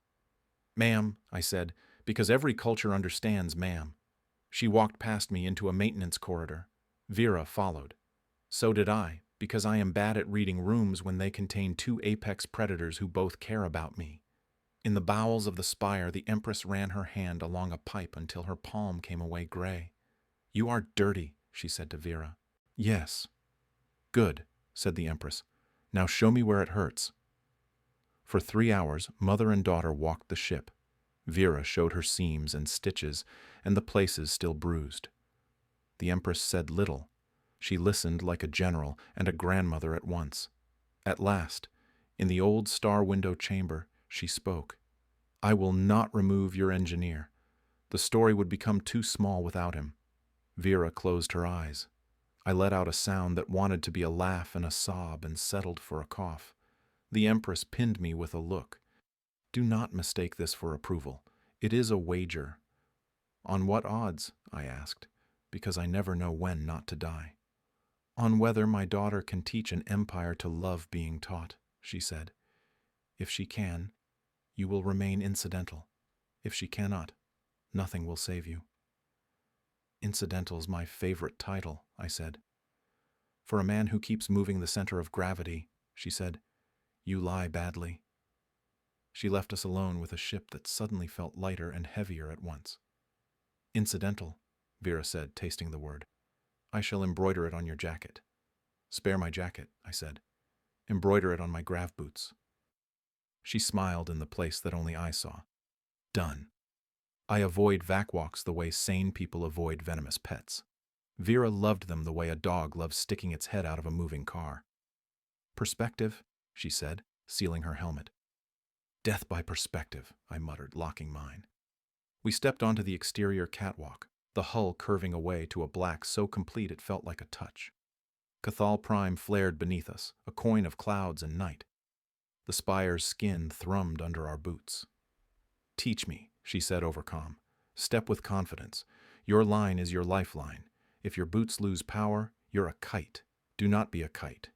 S1: "Ma'am," I said, "because every culture understands ma'am." She walked past me into a maintenance corridor. Vera followed. So did I, because I am bad at reading rooms when they contain two apex predators who both care about me. In the bowels of the spire, the Empress ran her hand along a pipe until her palm came away gray. "You are dirty," she said to Vera. "Yes." "Good," said the Empress. "Now show me where it hurts." For 3 hours, mother and daughter walked the ship. Vera showed her seams and stitches, and the places still bruised. The Empress said little. She listened like a general and a grandmother at once. At last, in the old star window chamber, she spoke. "I will not remove your engineer. The story would become too small without him." Vera closed her eyes. I let out a sound that wanted to be a laugh and a sob and settled for a cough. The Empress pinned me with a look. "Do not mistake this for approval. It is a wager." "On what odds?" I asked, because I never know when not to die. "On whether my daughter can teach an empire to love being taught," she said. "If she can, you will remain incidental. If she cannot, nothing will save you." "Incidental's my favorite title," I said. "For a man who keeps moving the center of gravity," she said, "you lie badly." She left us alone with a ship that suddenly felt lighter and heavier at once. "Incidental," Vera said, tasting the word. "I shall embroider it on your jacket." "Spare my jacket," I said. "Embroider it on my grav boots." She smiled in the place that only I saw. "Done." I avoid vac walks the way sane people avoid venomous pets. Vera loved them the way a dog loves sticking its head out of a moving car. "Perspective," she said, sealing her helmet. "Death by perspective," I muttered, locking mine. We stepped onto the exterior catwalk, the hull curving away to a black so complete it felt like a touch. Cathal Prime flared beneath us, a coin of clouds and night. The spire's skin thrummed under our boots. "Teach me," she said over comm. "Step with confidence. Your line is your lifeline. If your boots lose power, you're a kite. Do not be a kite."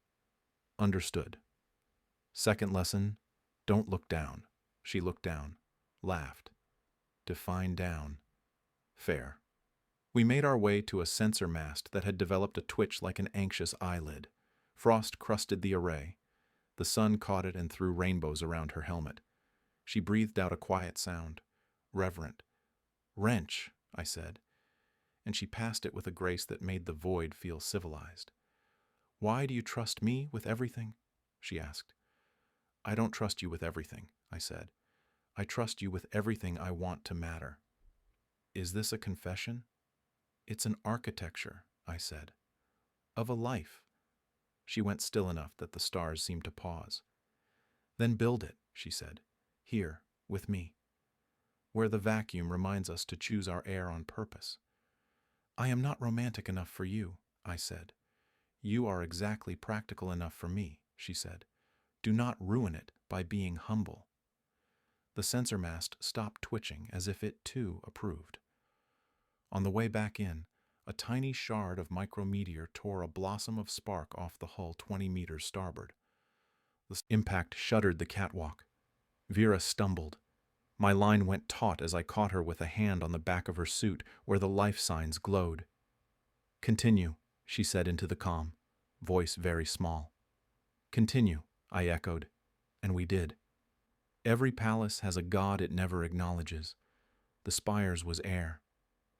S1: "Understood." Second lesson, don't look down. She looked down, laughed. Define down. Fair. We made our way to a sensor mast that had developed a twitch like an anxious eyelid. Frost crusted the array. The sun caught it and threw rainbows around her helmet. She breathed out a quiet sound. Reverent. Wrench, I said, and she passed it with a grace that made the void feel civilized. Why do you trust me with everything? She asked. I don't trust you with everything, I said. I trust you with everything I want to matter. Is this a confession? It's an architecture, I said. Of a life. She went still enough that the stars seemed to pause. Then build it, she said. Here, with me. Where the vacuum reminds us to choose our air on purpose. I am not romantic enough for you, I said. You are exactly practical enough for me, she said. Do not ruin it by being humble. The sensor mast stopped twitching as if it too approved. On the way back in, a tiny shard of micrometeor tore a blossom of spark off the hull 20 meters starboard. The impact shuddered the catwalk. Vera stumbled. My line went taut as I caught her with a hand on the back of her suit where the life signs glowed. Continue, she said into the comm, voice very small. Continue, I echoed, and we did. Every palace has a god it never acknowledges. The spire's was air.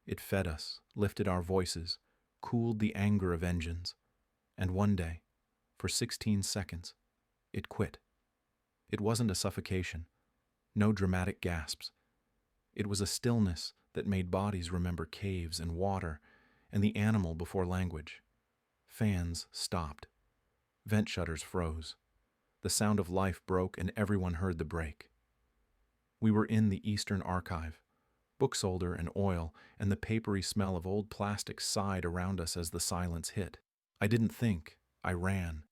S1: It fed us, lifted our voices, cooled the anger of engines. And one day, for 16 seconds, it quit. It wasn't a suffocation. No dramatic gasps. It was a stillness that made bodies remember caves and water and the animal before language. Fans stopped. Vent shutters froze. The sound of life broke and everyone heard the break. We were in the Eastern Archive. Book solder and oil and the papery smell of old plastic sighed around us as the silence hit. I didn't think. I ran.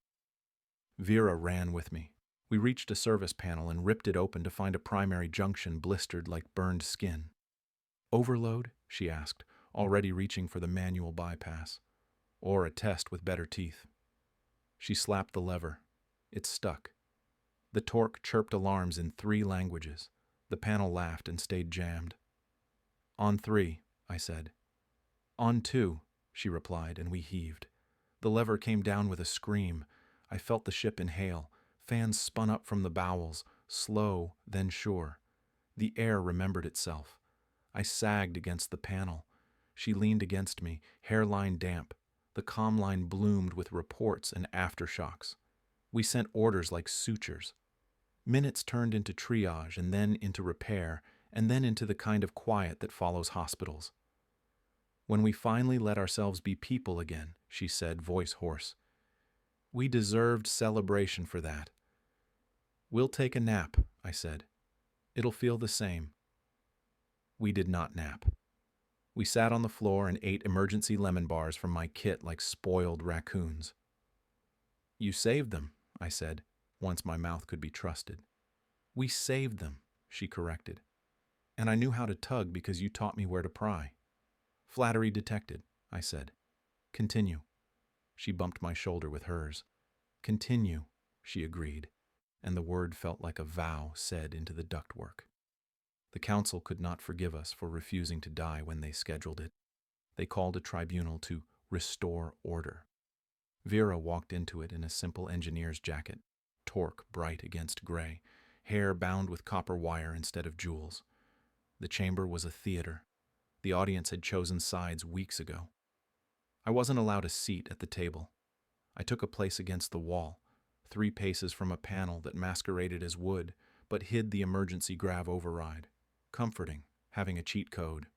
S1: Vera ran with me. We reached a service panel and ripped it open to find a primary junction blistered like burned skin. Overload? She asked, already reaching for the manual bypass. Or a test with better teeth. She slapped the lever. It stuck. The torque chirped alarms in 3 languages. The panel laughed and stayed jammed. On 3, I said. On 2, she replied, and we heaved. The lever came down with a scream. I felt the ship inhale. Fans spun up from the bowels, slow, then sure. The air remembered itself. I sagged against the panel. She leaned against me, hairline damp. The comm line bloomed with reports and aftershocks. We sent orders like sutures. Minutes turned into triage and then into repair, and then into the kind of quiet that follows hospitals. When we finally let ourselves be people again, she said, voice hoarse. We deserved celebration for that. We'll take a nap, I said. It'll feel the same. We did not nap. We sat on the floor and ate emergency lemon bars from my kit like spoiled raccoons. You saved them, I said, once my mouth could be trusted. We saved them, she corrected. And I knew how to tug because you taught me where to pry. Flattery detected, I said. Continue. She bumped my shoulder with hers. Continue, she agreed, and the word felt like a vow said into the ductwork. The council could not forgive us for refusing to die when they scheduled it. They called a tribunal to restore order. Vera walked into it in a simple engineer's jacket, torque bright against gray, hair bound with copper wire instead of jewels. The chamber was a theater. The audience had chosen sides weeks ago. I wasn't allowed a seat at the table. I took a place against the wall, 3 paces from a panel that masqueraded as wood, but hid the emergency grav override. Comforting, having a cheat code.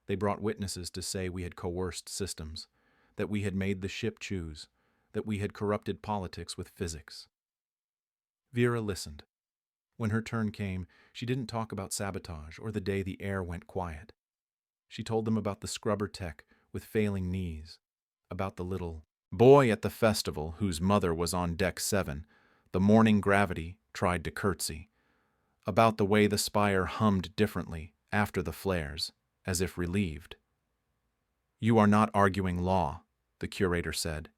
S1: They brought witnesses to say we had coerced systems, that we had made the ship choose, that we had corrupted politics with physics. Vera listened. When her turn came, she didn't talk about sabotage or the day the air went quiet. She told them about the scrubber tech with failing knees, about the little boy at the festival whose mother was on deck 7, the morning gravity tried to curtsy, about the way the spire hummed differently after the flares, as if relieved. You are not arguing law, the curator said.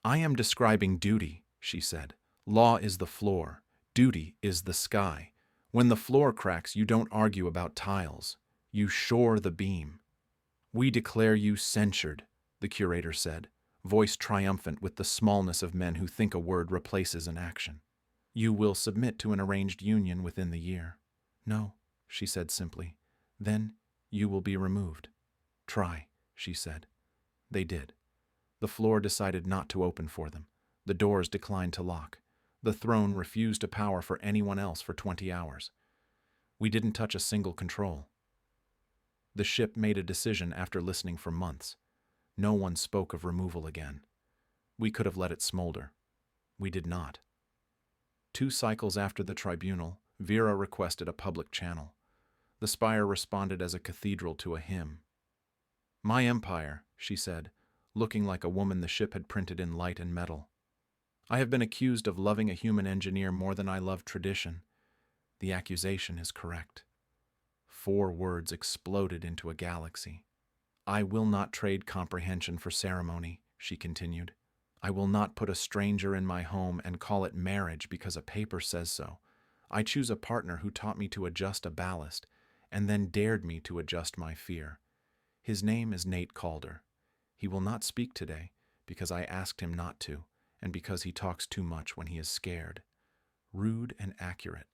S1: I am describing duty, she said. Law is the floor. Duty is the sky. When the floor cracks, you don't argue about tiles. You shore the beam. We declare you censured, the curator said, voice triumphant with the smallness of men who think a word replaces an action. You will submit to an arranged union within the year. No, she said simply. Then you will be removed. Try, she said. They did. The floor decided not to open for them. The doors declined to lock. The throne refused to power for anyone else for 20 hours. We didn't touch a single control. The ship made a decision after listening for months. No one spoke of removal again. We could have let it smolder. We did not. 2 cycles after the tribunal, Vera requested a public channel. The spire responded as a cathedral to a hymn. My empire, she said, looking like a woman the ship had printed in light and metal. I have been accused of loving a human engineer more than I love tradition. The accusation is correct. 4 words exploded into a galaxy. I will not trade comprehension for ceremony, she continued. I will not put a stranger in my home and call it marriage because a paper says so. I choose a partner who taught me to adjust a ballast and then dared me to adjust my fear. His name is Nate Calder. He will not speak today because I asked him not to, and because he talks too much when he is scared. Rude and accurate.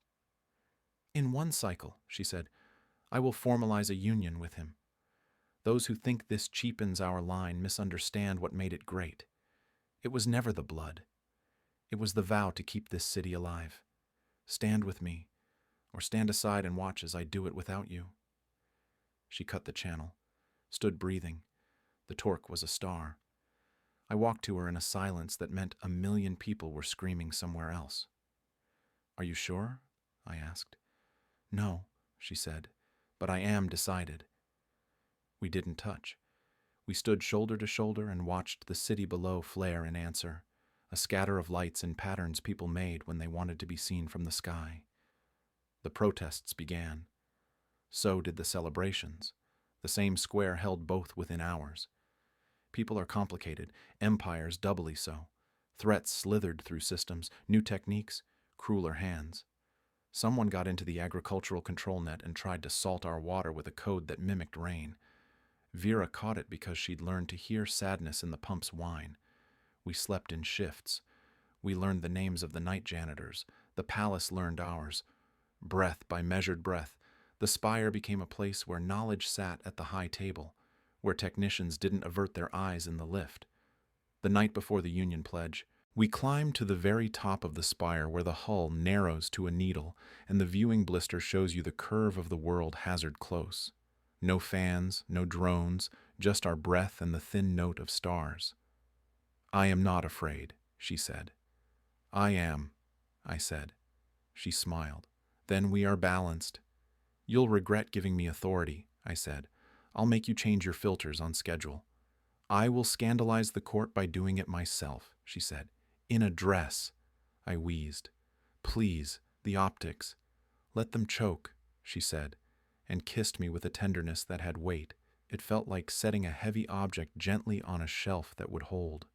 S1: In 1 cycle, she said, I will formalize a union with him. Those who think this cheapens our line misunderstand what made it great. It was never the blood. It was the vow to keep this city alive. Stand with me, or stand aside and watch as I do it without you. She cut the channel, stood breathing. The torque was a star. I walked to her in a silence that meant a million people were screaming somewhere else. Are you sure? I asked. No, she said, but I am decided. We didn't touch. We stood shoulder to shoulder and watched the city below flare in answer, a scatter of lights and patterns people made when they wanted to be seen from the sky. The protests began. So did the celebrations. The same square held both within hours. People are complicated, empires doubly so. Threats slithered through systems, new techniques, crueler hands. Someone got into the agricultural control net and tried to salt our water with a code that mimicked rain. Vera caught it because she'd learned to hear sadness in the pump's whine. We slept in shifts. We learned the names of the night janitors. The palace learned ours. Breath by measured breath, the spire became a place where knowledge sat at the high table, where technicians didn't avert their eyes in the lift. The night before the Union Pledge, we climbed to the very top of the spire where the hull narrows to a needle and the viewing blister shows you the curve of the world hazard close. No fans, no drones, just our breath and the thin note of stars. I am not afraid, she said. I am, I said. She smiled. Then we are balanced. You'll regret giving me authority, I said. I'll make you change your filters on schedule. I will scandalize the court by doing it myself, she said. In a dress, I wheezed. Please, the optics. Let them choke, she said, and kissed me with a tenderness that had weight. It felt like setting a heavy object gently on a shelf that would hold.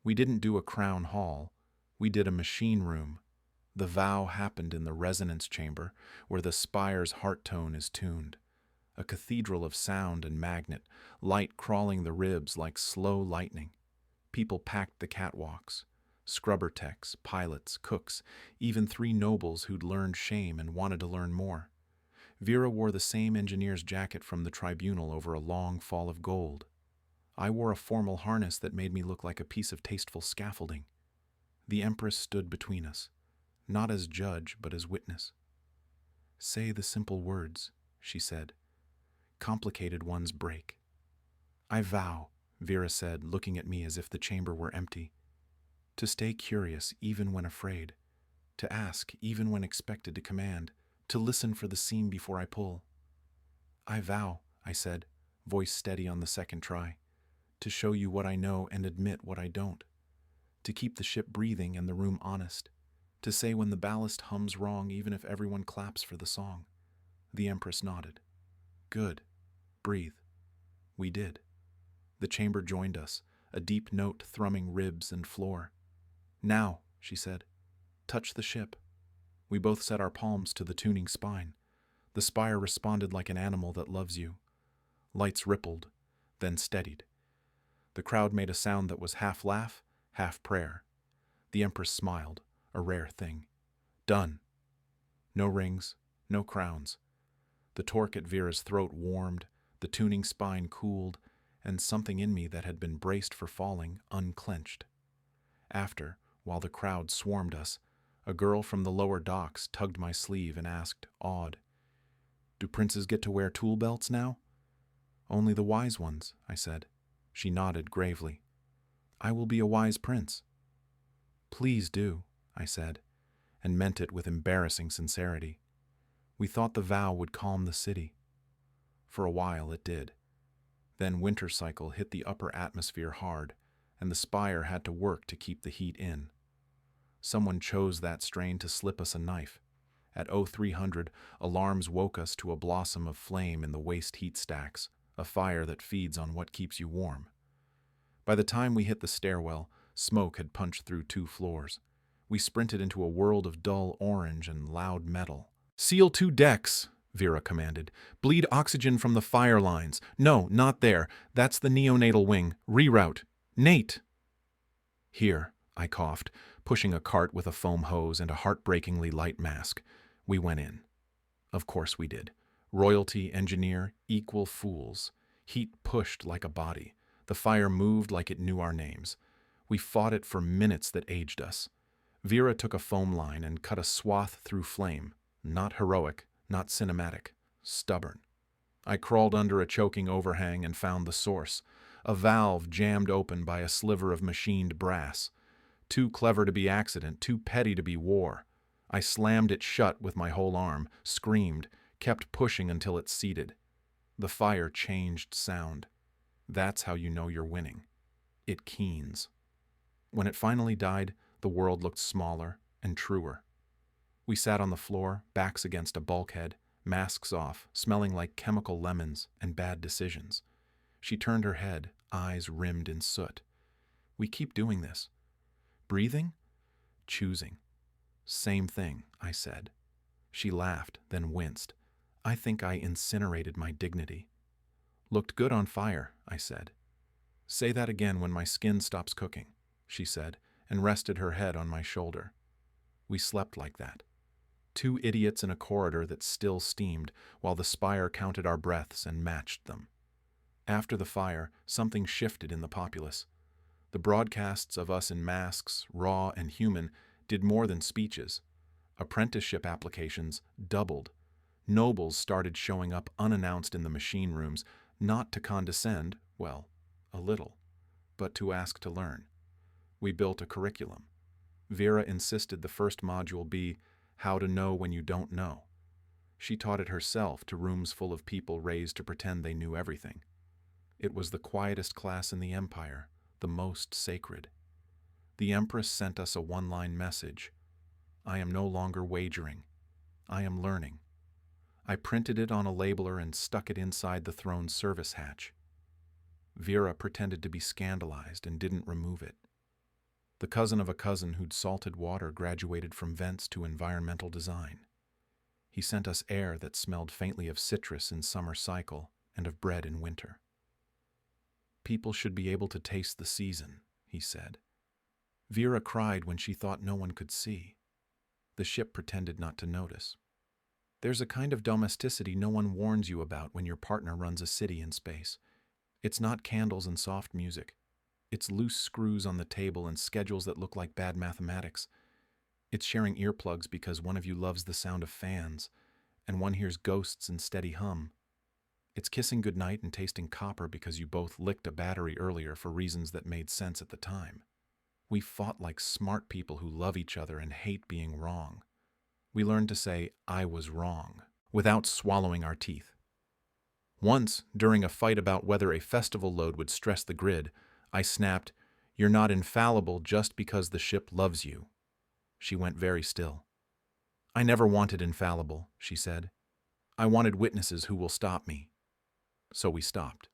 S1: We didn't do a crown hall. We did a machine room. The vow happened in the resonance chamber, where the spire's heart tone is tuned. A cathedral of sound and magnet, light crawling the ribs like slow lightning. People packed the catwalks. Scrubber techs, pilots, cooks, even 3 nobles who'd learned shame and wanted to learn more. Vera wore the same engineer's jacket from the tribunal over a long fall of gold. I wore a formal harness that made me look like a piece of tasteful scaffolding. The Empress stood between us, not as judge but as witness. Say the simple words, she said. Complicated ones break. I vow, Vera said, looking at me as if the chamber were empty. To stay curious even when afraid. To ask even when expected to command. To listen for the seam before I pull. I vow, I said, voice steady on the second try. To show you what I know and admit what I don't. To keep the ship breathing and the room honest. To say when the ballast hums wrong even if everyone claps for the song. The Empress nodded. Good. Breathe. We did. The chamber joined us, a deep note thrumming ribs and floor. Now, she said, touch the ship. We both set our palms to the tuning spine. The spire responded like an animal that loves you. Lights rippled, then steadied. The crowd made a sound that was half laugh, half prayer. The Empress smiled, a rare thing. Done. No rings, no crowns. The torque at Vera's throat warmed, the tuning spine cooled, and something in me that had been braced for falling unclenched. After, while the crowd swarmed us, a girl from the lower docks tugged my sleeve and asked, awed, "Do princes get to wear tool belts now?" "Only the wise ones," I said. She nodded gravely. "I will be a wise prince." "Please do," I said, and meant it with embarrassing sincerity. We thought the vow would calm the city. For a while it did. Then winter cycle hit the upper atmosphere hard, and the spire had to work to keep the heat in. Someone chose that strain to slip us a knife. At 0300, alarms woke us to a blossom of flame in the waste heat stacks, a fire that feeds on what keeps you warm. By the time we hit the stairwell, smoke had punched through 2 floors. We sprinted into a world of dull orange and loud metal. "Seal 2 decks," Vera commanded. "Bleed oxygen from the fire lines. No, not there. That's the neonatal wing. Reroute. Nate!" "Here," I coughed, pushing a cart with a foam hose and a heartbreakingly light mask. We went in. Of course we did. Royalty, engineer, equal fools. Heat pushed like a body. The fire moved like it knew our names. We fought it for minutes that aged us. Vera took a foam line and cut a swath through flame. Not heroic, not cinematic. Stubborn. I crawled under a choking overhang and found the source. A valve jammed open by a sliver of machined brass. Too clever to be accident, too petty to be war. I slammed it shut with my whole arm, screamed, kept pushing until it seated. The fire changed sound. That's how you know you're winning. It keens. When it finally died, the world looked smaller and truer. We sat on the floor, backs against a bulkhead, masks off, smelling like chemical lemons and bad decisions. She turned her head, eyes rimmed in soot. "We keep doing this. Breathing? Choosing. Same thing," I said. She laughed, then winced. "I think I incinerated my dignity." "Looked good on fire," I said. "Say that again when my skin stops cooking," she said, and rested her head on my shoulder. We slept like that. 2 idiots in a corridor that still steamed, while the spire counted our breaths and matched them. After the fire, something shifted in the populace. The broadcasts of us in masks, raw and human, did more than speeches. Apprenticeship applications doubled. Nobles started showing up unannounced in the machine rooms, not to condescend, well, a little, but to ask to learn. We built a curriculum. Vera insisted the first module be how to know when you don't know. She taught it herself to rooms full of people raised to pretend they knew everything. It was the quietest class in the Empire, the most sacred. The Empress sent us a 1-line message. "I am no longer wagering. I am learning." I printed it on a labeler and stuck it inside the throne's service hatch. Vera pretended to be scandalized and didn't remove it. The cousin of a cousin who'd salted water graduated from vents to environmental design. He sent us air that smelled faintly of citrus in summer cycle and of bread in winter. "People should be able to taste the season," he said. Vera cried when she thought no one could see. The ship pretended not to notice. There's a kind of domesticity no one warns you about when your partner runs a city in space. It's not candles and soft music. It's loose screws on the table and schedules that look like bad mathematics. It's sharing earplugs because one of you loves the sound of fans, and one hears ghosts and steady hum. It's kissing goodnight and tasting copper because you both licked a battery earlier for reasons that made sense at the time. We fought like smart people who love each other and hate being wrong. We learned to say, "I was wrong," without swallowing our teeth. Once, during a fight about whether a festival load would stress the grid, I snapped, "You're not infallible just because the ship loves you." She went very still. "I never wanted infallible," she said. "I wanted witnesses who will stop me." So we stopped.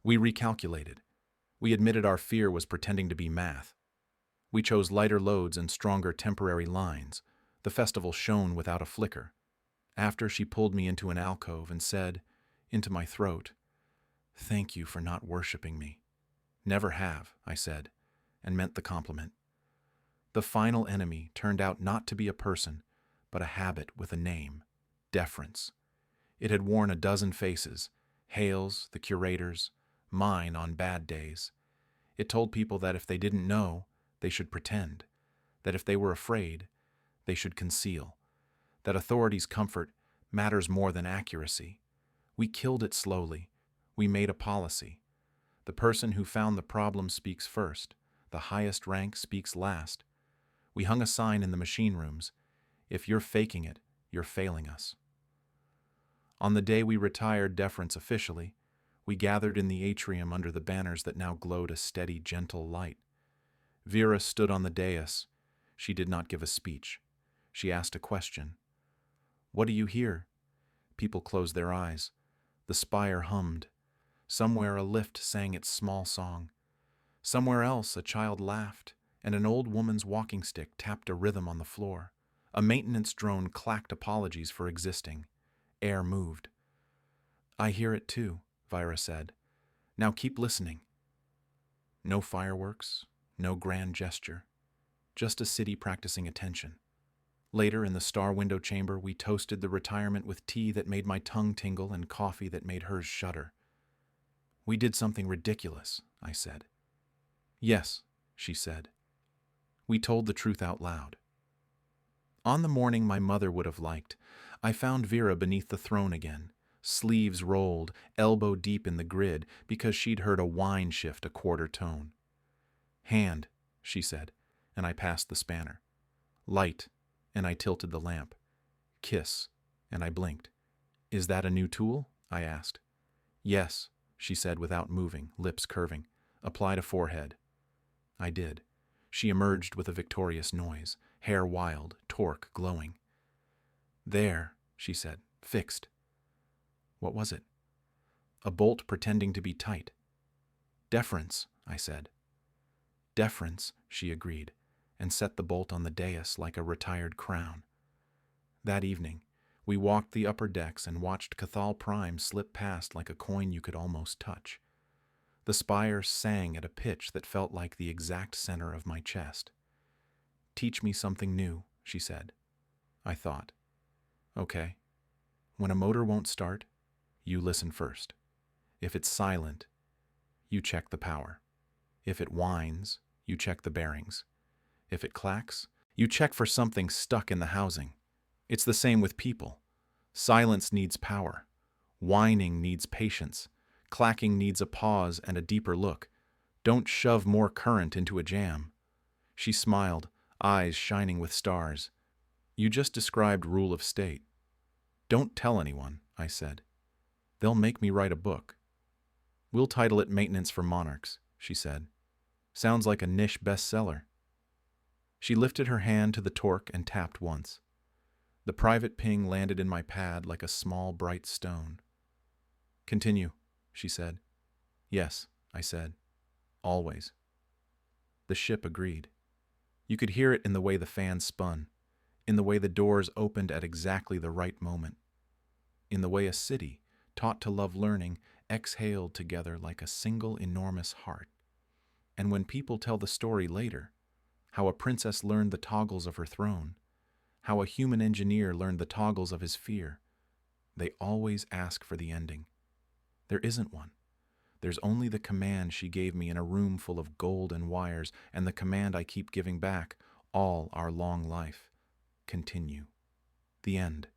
S1: We recalculated. We admitted our fear was pretending to be math. We chose lighter loads and stronger temporary lines. The festival shone without a flicker. After, she pulled me into an alcove and said, into my throat, "Thank you for not worshipping me." "Never have," I said, and meant the compliment. The final enemy turned out not to be a person, but a habit with a name: deference. It had worn a dozen faces: Hale's, the curator's, mine on bad days. It told people that if they didn't know, they should pretend; that if they were afraid, they should conceal; that authority's comfort matters more than accuracy. We killed it slowly. We made a policy. The person who found the problem speaks first. The highest rank speaks last. We hung a sign in the machine rooms: "If you're faking it, you're failing us." On the day we retired deference officially, we gathered in the atrium under the banners that now glowed a steady, gentle light. Vera stood on the dais. She did not give a speech. She asked a question. "What do you hear?" People closed their eyes. The spire hummed. Somewhere a lift sang its small song. Somewhere else a child laughed, and an old woman's walking stick tapped a rhythm on the floor. A maintenance drone clacked apologies for existing. Air moved. "I hear it too," Vira said. "Now keep listening." No fireworks, no grand gesture, just a city practicing attention. Later, in the star window chamber, we toasted the retirement with tea that made my tongue tingle and coffee that made hers shudder. "We did something ridiculous," I said. "Yes," she said. We told the truth out loud. On the morning my mother would have liked, I found Vera beneath the throne again, sleeves rolled, elbow deep in the grid, because she'd heard a whine shift a quarter tone. "Hand," she said, and I passed the spanner. "Light," and I tilted the lamp. "Kiss," and I blinked. "Is that a new tool?" I asked. "Yes," she said without moving, lips curving. "Apply to forehead." I did. She emerged with a victorious noise, hair wild, torque glowing. "There," she said, "fixed." What was it? A bolt pretending to be tight. "Deference," I said. "Deference," she agreed, and set the bolt on the dais like a retired crown. That evening, we walked the upper decks and watched Cathal Prime slip past like a coin you could almost touch. The spire sang at a pitch that felt like the exact center of my chest. "Teach me something new," she said. I thought. "Okay. When a motor won't start, you listen first. If it's silent, you check the power. If it whines, you check the bearings. If it clacks, you check for something stuck in the housing. It's the same with people. Silence needs power. Whining needs patience. Clacking needs a pause and a deeper look. Don't shove more current into a jam." She smiled, eyes shining with stars. "You just described rule of state." "Don't tell anyone," I said. "They'll make me write a book." "We'll title it Maintenance for Monarchs," she said. "Sounds like a niche bestseller." She lifted her hand to the torque and tapped once. The private ping landed in my pad like a small, bright stone. "Continue," she said. "Yes," I said. "Always." The ship agreed. You could hear it in the way the fan spun, in the way the doors opened at exactly the right moment, in the way a city, taught to love learning, exhaled together like a single enormous heart. And when people tell the story later, how a princess learned the toggles of her throne, how a human engineer learned the toggles of his fear, they always ask for the ending. There isn't one. There's only the command she gave me in a room full of gold and wires, and the command I keep giving back all our long life: continue. The end.